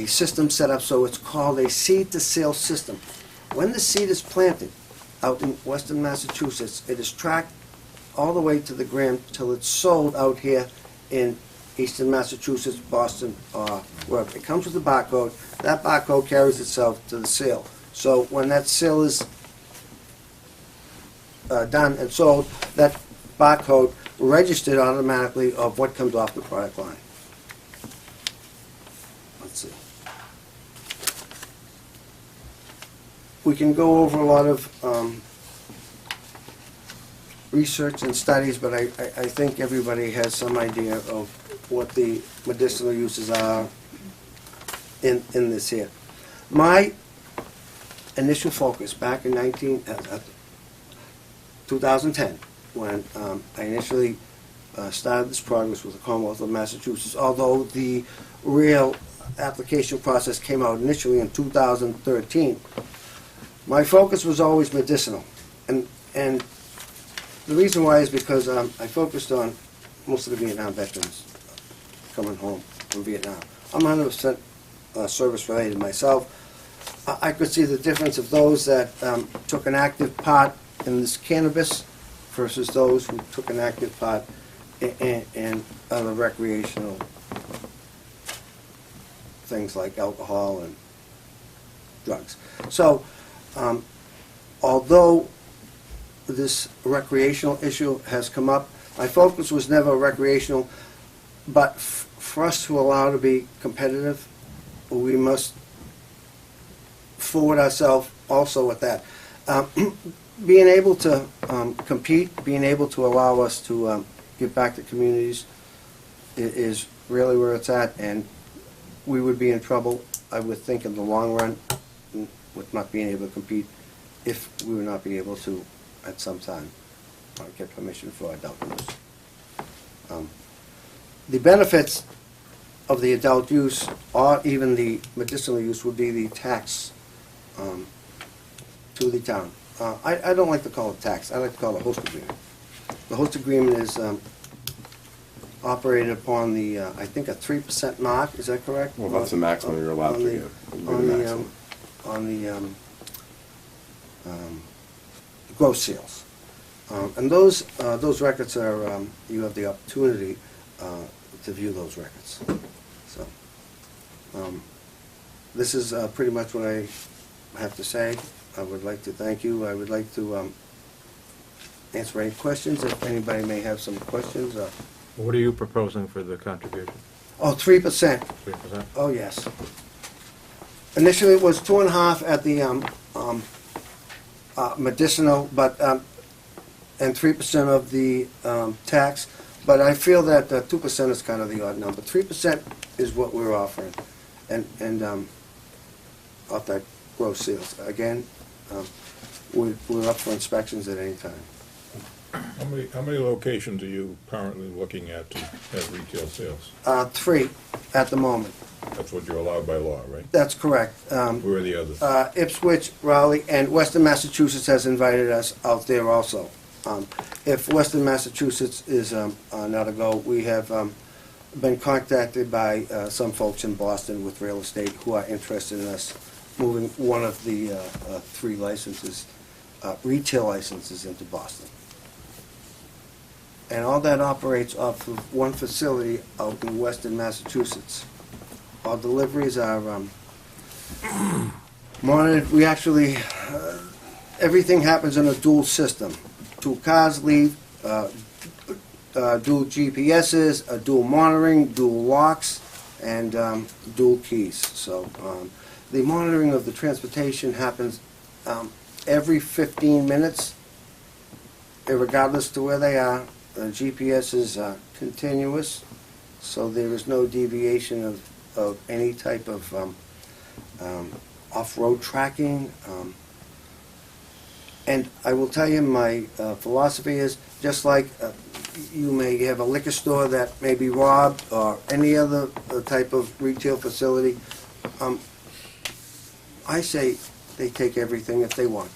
system set up, so it's called a seed-to-sale system. When the seed is planted out in western Massachusetts, it is tracked all the way to the gram till it's sold out here in eastern Massachusetts, Boston, or wherever. It comes with a barcode. That barcode carries itself to the sale. So when that sale is done and sold, that barcode registered automatically of what comes off the product line. Let's see. We can go over a lot of research and studies, but I think everybody has some idea of what the medicinal uses are in this here. My initial focus back in 2010, when I initially started this progress with the Commonwealth of Massachusetts, although the real application process came out initially in 2013, my focus was always medicinal. And the reason why is because I focused on most of the Vietnam veterans coming home from Vietnam. I'm 100% service-related myself. I could see the difference of those that took an active part in this cannabis versus those who took an active part in other recreational things like alcohol and drugs. So, although this recreational issue has come up, my focus was never recreational, but for us to allow to be competitive, we must forward ourselves also with that. Being able to compete, being able to allow us to give back to communities is really where it's at, and we would be in trouble, I would think, in the long run with not being able to compete if we would not be able to, at some time, get permission for adult use. The benefits of the adult use, or even the medicinal use, would be the tax to the town. I don't like to call it tax. I like to call it host agreement. The host agreement is operated upon the, I think, a 3% mark. Is that correct? Well, that's the maximum you're allowed to give. On the gross sales. And those records are, you have the opportunity to view those records. So, this is pretty much what I have to say. I would like to thank you. I would like to answer any questions, if anybody may have some questions. What are you proposing for the contribution? Oh, 3%. 3%? Oh, yes. Initially, it was 2.5 at the medicinal, but, and 3% of the tax, but I feel that 2% is kind of the odd number. 3% is what we're offering, and off that gross sales. Again, we're up for inspections at any time. How many locations are you currently looking at to have retail sales? 3 at the moment. That's what you're allowed by law, right? That's correct. Where are the others? Ipswich, Raleigh, and Western Massachusetts has invited us out there also. If Western Massachusetts is not a go, we have been contacted by some folks in Boston with real estate who are interested in us moving one of the 3 licenses, retail licenses, into Boston. And all that operates off of one facility out in Western Massachusetts. Our deliveries are monitored. We actually, everything happens in a dual system. 2 cars leave, dual GPSs, dual monitoring, dual locks, and dual keys. So the monitoring of the transportation happens every 15 minutes, regardless to where they are. The GPS is continuous, so there is no deviation of any type of off-road tracking. And I will tell you, my philosophy is, just like you may have a liquor store that may be robbed, or any other type of retail facility, I say they take everything if they want.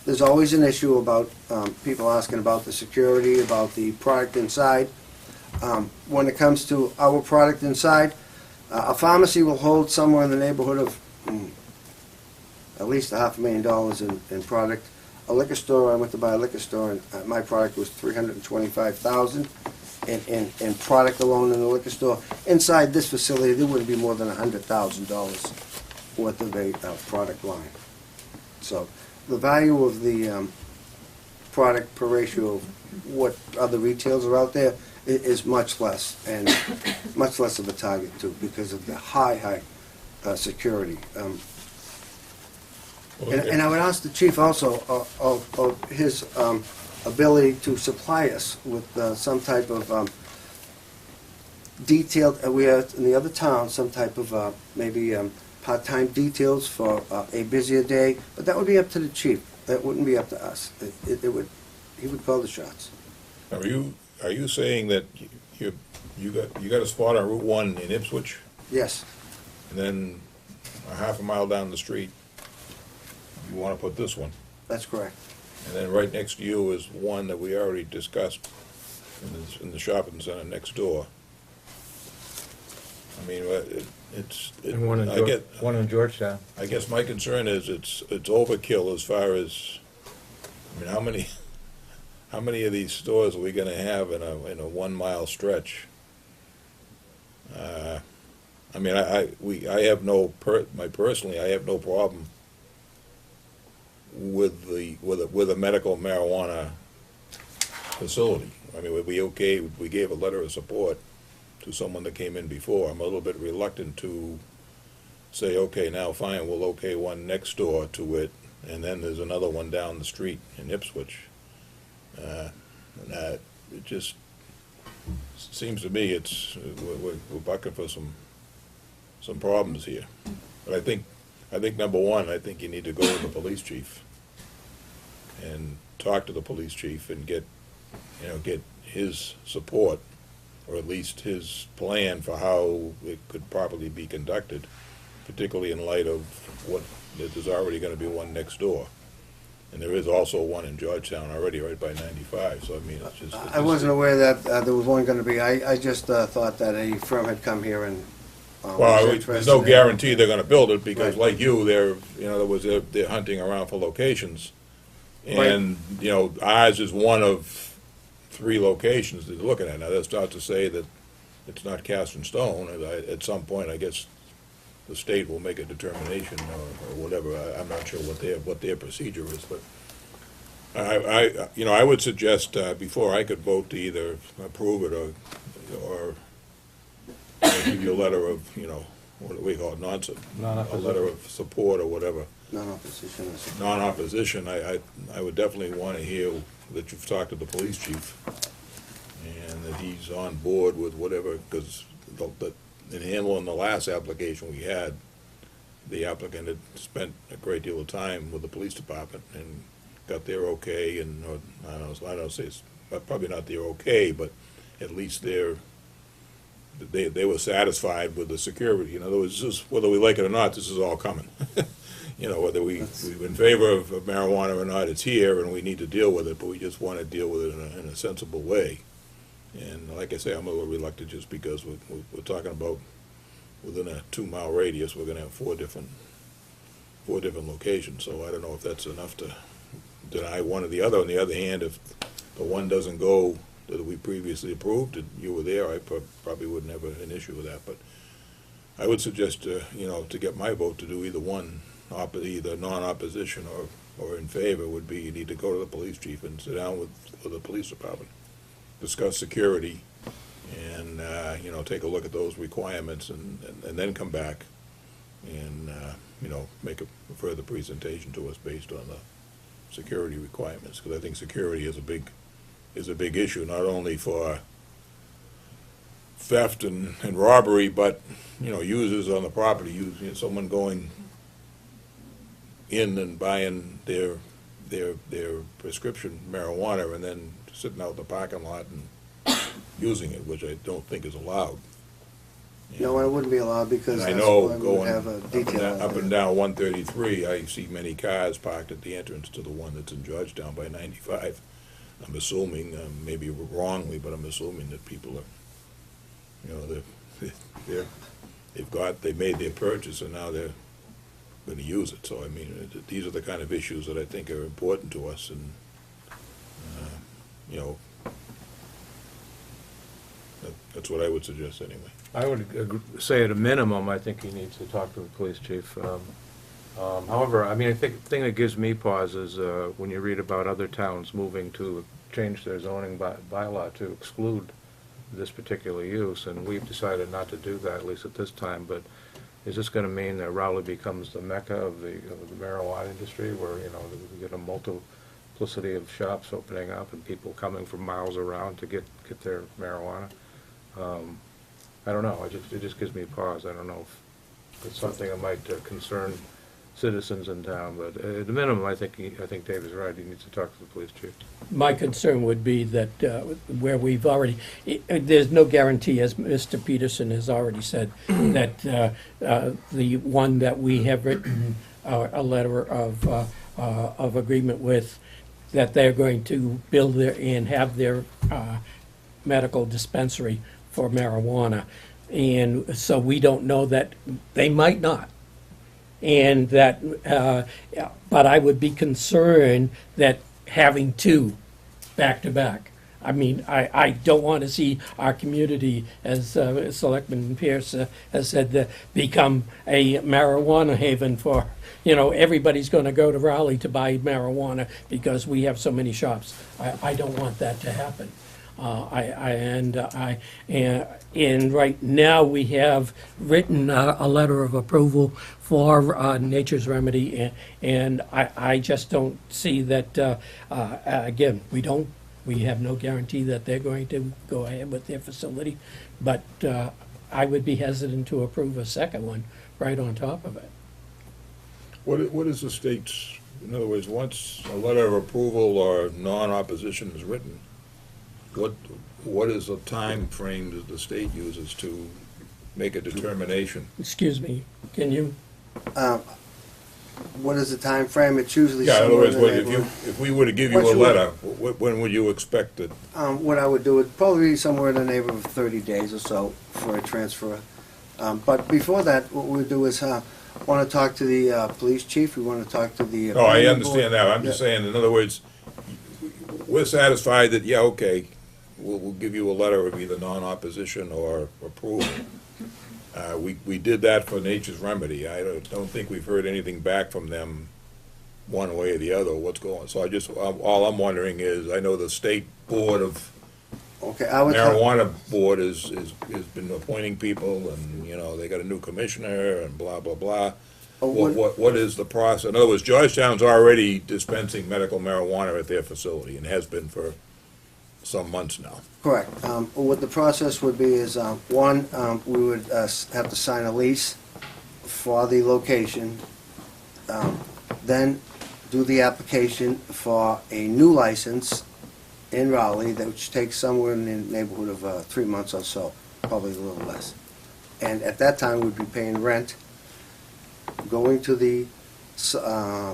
There's always an issue about people asking about the security, about the product inside. When it comes to our product inside, a pharmacy will hold somewhere in the neighborhood of at least $500,000 in product. A liquor store, I went to buy a liquor store, and my product was $325,000 in product alone in the liquor store. Inside this facility, there wouldn't be more than $100,000 worth of a product line. So the value of the product per ratio of what other retails are out there is much less, and much less of a target too, because of the high security. And I would ask the chief also of his ability to supply us with some type of detailed, we have in the other towns, some type of maybe part-time details for a busier day, but that would be up to the chief. That wouldn't be up to us. He would call the shots. Are you saying that you got a spot on Route 1 in Ipswich, Yes, and then a half a mile down the street, you want to put this one? that's correct. And then right next to you is one that we already discussed in the shopping center next door. I mean, And one in one in Georgetown. I guess my concern is it's overkill as far as, I mean, how many of these stores are we gonna have in a 1 mile stretch? I mean, I have no personally, I have no problem with a medical marijuana facility. I mean, we gave a letter of support to someone that came in before. I'm a little bit reluctant to say, okay, now fine, we'll okay one next door to it, and then there's another one down the street in Ipswich. It just seems to me we're bucking for some problems here. But I think number one, I think you need to go to the police chief and talk to the police chief and get his support, or at least his plan for how it could properly be conducted, particularly in light of that there's already going to be one next door. And there is also one in Georgetown already, right by 95, so I mean, it's just... I wasn't aware that there was one going to be. I just thought that a firm had come here and Well, was there's interested no in. guarantee they're gonna build it, because Right. like you, they're, in other words, they're hunting around for locations. And, you know, ours is one of 3 locations that they're looking at. Now, that's not to say that it's not cast in stone. At some point, I guess, the state will make a determination or whatever. I'm not sure what their procedure is, but I would suggest, before I could vote to either approve it or give you a letter of, what do we call it, a letter of support or whatever. Non-opposition is. Non-opposition, I would definitely want to hear that you've talked to the police chief and that he's on board with whatever, because in handling the last application we had, the applicant had spent a great deal of time with the police department and got their okay, and, or, I don't say it's, probably not their okay, but at least they were satisfied with the security. In other words, this is, whether we like it or not, this is all coming. Whether we're in favor of marijuana or not, it's here, and we need to deal with it, but we just want to deal with it in a sensible way. And like I say, I'm a little reluctant just because we're talking about within a 2-mile radius, we're gonna have 4 different locations, so I don't know if that's enough to deny one or the other. On the other hand, if the one doesn't go that we previously approved, and you were there, I probably wouldn't have an issue with that, but I would suggest, to get my vote to do either one, either non-opposition or in favor, would be you need to go to the police chief and sit down with the police department, discuss security, and, take a look at those requirements, and then come back and, make a further presentation to us based on the security requirements, because I think security is a big issue, not only for theft and robbery, but, users on the property, someone going in and buying their prescription marijuana and then sitting out in the parking lot and using it, which I don't think is allowed. No, it wouldn't be allowed because And I that's know why we would going have a detail. up and down 133, I see many cars parked at the entrance to the one that's in Georgetown by 95. I'm assuming, maybe wrongly, but I'm assuming that people are, they made their purchase and now they're gonna use it. So, I mean, these are the kind of issues that I think are important to us, and, that's what I would suggest anyway. I would say at a minimum, I think he needs to talk to the police chief. However, I mean, I think the thing that gives me pause is when you read about other towns moving to change their zoning bylaw to exclude this particular use, and we've decided not to do that, at least at this time. But is this going to mean that Raleigh becomes the mecca of the marijuana industry, where, we get a multiplicity of shops opening up and people coming from miles around to get their marijuana? I don't know, it just gives me pause. I don't know if it's something that might concern citizens in town, but at the minimum, I think Dave is right, he needs to talk to the police chief. My concern would be that where we've already, there's no guarantee, as Mr. Peterson has already said, that the one that we have written a letter of agreement with, that they're going to build and have their medical dispensary for marijuana. And so we don't know that, they might not. And that, but I would be concerned that having 2 back to back. I mean, I don't want to see our community, as Selectman Pierce has said, become a marijuana haven for, everybody's going to go to Raleigh to buy marijuana because we have so many shops. I don't want that to happen. And right now, we have written a letter of approval for Nature's Remedy, and I just don't see that, again, we have no guarantee that they're going to go ahead with their facility, but I would be hesitant to approve a second one right on top of it. What is the state's, in other words, once a letter of approval or non-opposition is written, what is the time frame that the state uses to make a determination? Excuse me, can you? What is the time frame? It's usually Yeah, in other somewhere words, in the neighborhood. if we were to give you a letter, when would you expect it? What I would do would probably be somewhere in the neighborhood of 30 days or so for a transfer But before that, what we'll do is, want to talk to the police chief, we want to talk to the. No, I planning understand board. that, I'm just saying, in other words, we're satisfied that, yeah, okay, we'll give you a letter of either non-opposition or approval. We did that for Nature's Remedy. I don't think we've heard anything back from them one way or the other, what's going, so all I'm wondering is, I know the state board of Okay, I would. talk- marijuana board has been appointing people, and, you know, they got a new commissioner, and blah, blah, blah. Oh, What is the process? In other words, Georgetown's already dispensing medical marijuana at their facility, and has been for some months now. Correct. What the process would be is, one, we would have to sign a lease for the location, then do the application for a new license in Raleigh, that which takes somewhere in the neighborhood of 3 months or so, probably a little less. And at that time, we'd be paying rent, going to the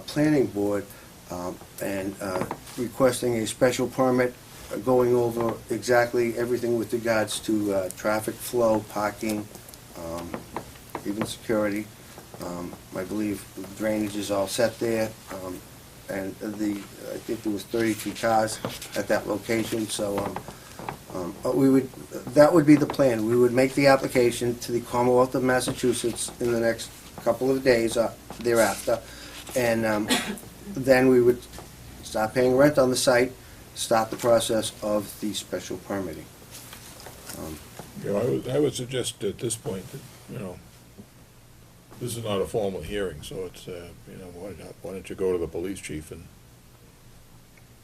planning board, and requesting a special permit, going over exactly everything with regards to traffic flow, parking, even security. I believe drainage is all set there, and I think there was 32 cars at that location, so that would be the plan. We would make the application to the Commonwealth of Massachusetts in the next couple of days thereafter, and then we would start paying rent on the site, start the process of the special permitting. You know, I would suggest at this point that, you know, this is not a formal hearing, so it's, you know, why don't you go to the police chief and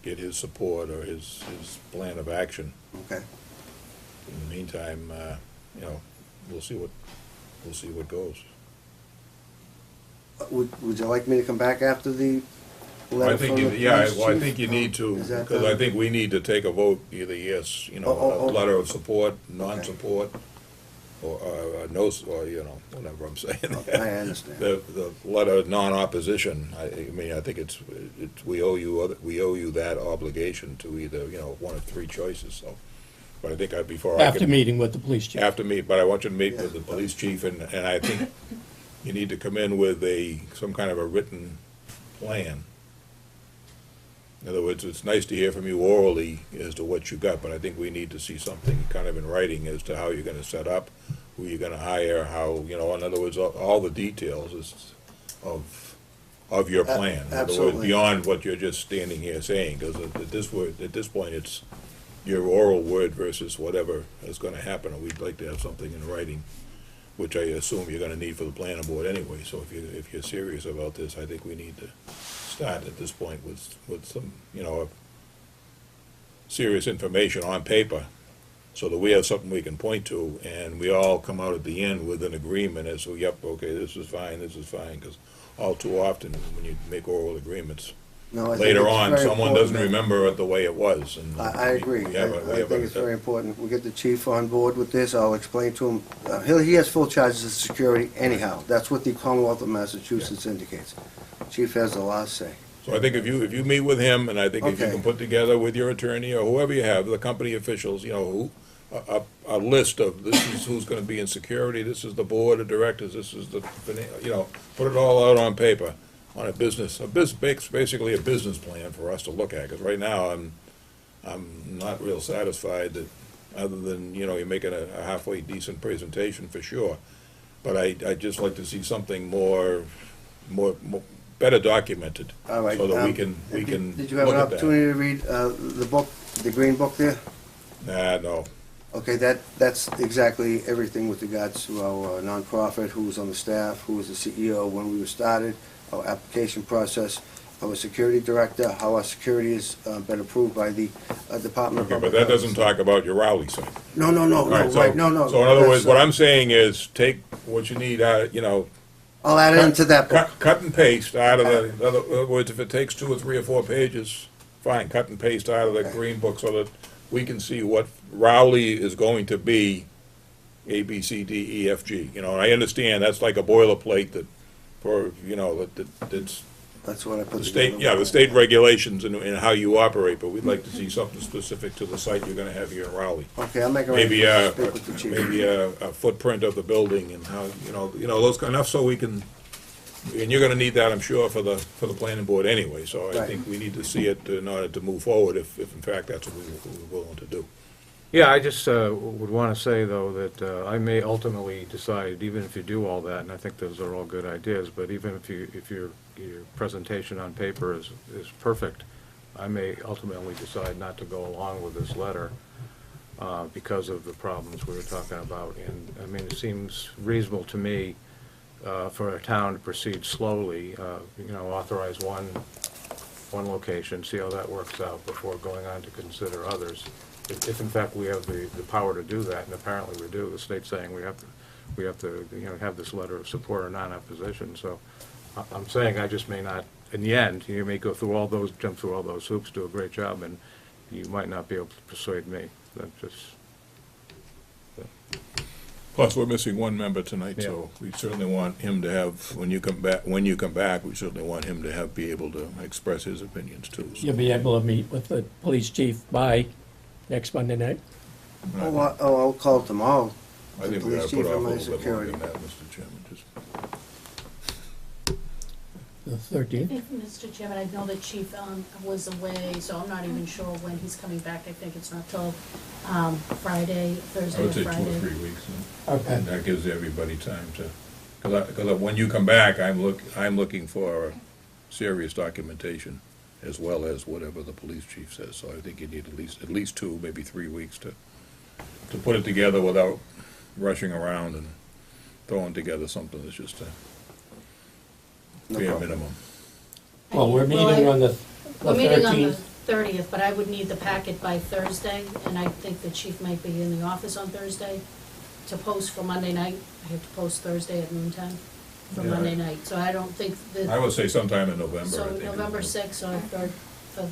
get his support or his plan of action. Okay. In the meantime, you know, we'll see what goes. Would you like me to come back after the letter I think, from the yeah, police well, I chief? think you need to, Is that because the- I think we need to take a vote, either yes, you know, Oh. a letter of support, non-support, or no, or, you know, whatever I'm saying. I understand. The letter of non-opposition, I mean, I think we owe you that obligation to either, you know, one of three choices, so. But I think before I After can. meeting with the police chief. Have to meet, but I want you to meet with the police chief, and I think you need to come in with some kind of a written plan. In other words, it's nice to hear from you orally as to what you got, but I think we need to see something kind of in writing as to how you're gonna set up, who you're gonna hire, how, you know, in other words, all the details of your plan. In other words, Absolutely. beyond what you're just standing here saying, because at this point, it's your oral word versus whatever is gonna happen, and we'd like to have something in writing, which I assume you're gonna need for the planning board anyway, so if you're serious about this, I think we need to start at this point with some, you know, serious information on paper, so that we have something we can point to, and we all come out at the end with an agreement as to, yep, okay, this is fine, because all too often, when you make oral agreements, No, I think later it's on, very someone doesn't important that- remember it the way it was, and. I agree. we have a- we I have think a- it's very important. We'll get the chief on board with this. I'll explain to him. He has full charges of security anyhow. That's what the Commonwealth of Massachusetts indicates. Chief has the last say. So I think if you meet with him, and I think if you Okay. can put together with your attorney or whoever you have, the company officials, you know, a list of, this is who's gonna be in security, this is the board of directors, this is the, you know, put it all out on paper, on basically a business plan for us to look at, because right now, I'm not real satisfied that, other than, you know, you're making a halfway decent presentation for sure, but I'd just like to see something more better documented. All right. So that we can Did you have an look at that. opportunity to read the book, the green book there? No. Okay, that's exactly everything with regards to our nonprofit, who was on the staff, who was the CEO when we were started, our application process, our security director, how our security has been approved by the Department of Okay, Public but that Health. doesn't talk about your Rowley site. No, All right, so- right, no. So in other words, That's, what I'm saying is, take what you need out, you know. I'll add it into that book. Cut and paste out of the, in other words, if it takes 2 or 3 or 4 pages, fine, cut and paste out of the green book so that we can see what Rowley is going to be, A, B, C, D, E, F, G. You know, and I understand that's like a boilerplate that, for, you know, that's That's what I put The together. state, yeah, the state regulations and how you operate, but we'd like to see something specific to the site you're gonna have here in Raleigh. Okay, I'll make a Maybe speak with the chief. maybe a footprint of the building and how, those kind, enough so we can, and you're gonna need that, I'm sure, for the planning board anyway, so I Right. think we need to see it in order to move forward, if in fact that's what we're willing to do. Yeah, I just would want to say, though, that I may ultimately decide, even if you do all that, and I think those are all good ideas, but even if your presentation on paper is perfect, I may ultimately decide not to go along with this letter because of the problems we were talking about. And, I mean, it seems reasonable to me for a town to proceed slowly, authorize one location, see how that works out before going on to consider others. If in fact we have the power to do that, and apparently we do, the state's saying we have to, have this letter of support or non-opposition, so I'm saying I just may not, in the end, you may go through jump through all those hoops, do a great job, and you might not be able to persuade me. That's just, Plus, we're missing one member tonight, so we certainly want him to have, when you come back, we certainly want him to be able to express his opinions too. So. You'll be able to meet with the police chief by next Monday night? I'll call tomorrow. I think we Police gotta chief put off and a my little bit longer security. than that, Mr. Chairman, just. The 13th? Mr. Chairman, I know the chief was away, so I'm not even sure when he's coming back. I think it's not till Friday, Thursday I or would say 2 or Friday. 3 weeks. Okay. And that gives everybody time to, because when you come back, I'm looking for serious documentation as well as whatever the police chief says. So I think you need at least 2, maybe 3 weeks to put it together without rushing around and throwing together something that's just a bare minimum. Well, we're meeting on the We're meeting on the 13th. 30th, but I would need the packet by Thursday, and I think the chief might be in the office on Thursday to post for Monday night. I have to post Thursday at noontime for Yeah. Monday night, so I don't think that. I would say sometime in November, I So think. November 6th or third, for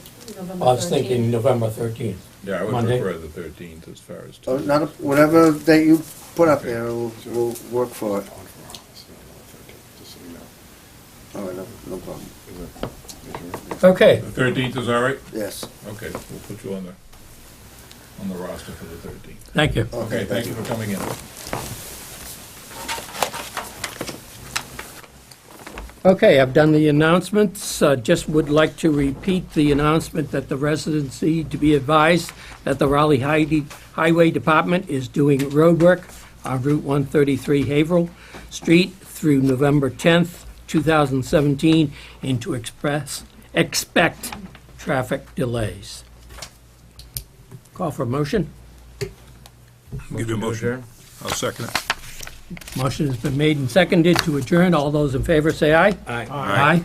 November 13th. I was thinking November 13th. Yeah, I would Monday. prefer the 13th as far as. So whatever date you put up there, we'll work for it. All right, no problem. Okay. The 13th is all right? Yes. Okay, we'll put you on the roster for the 13th. Thank you. Okay, thank you for coming in. Okay, I've done the announcements. Just would like to repeat the announcement that the residents need to be advised that the Raleigh Highway Department is doing road work on Route 133 Haverhill Street through November 10th, 2017, and to expect traffic delays. Call for a motion. Give you a motion. I'll second it. Motion has been made and seconded to adjourn. All those in favor say aye. Aye. Aye.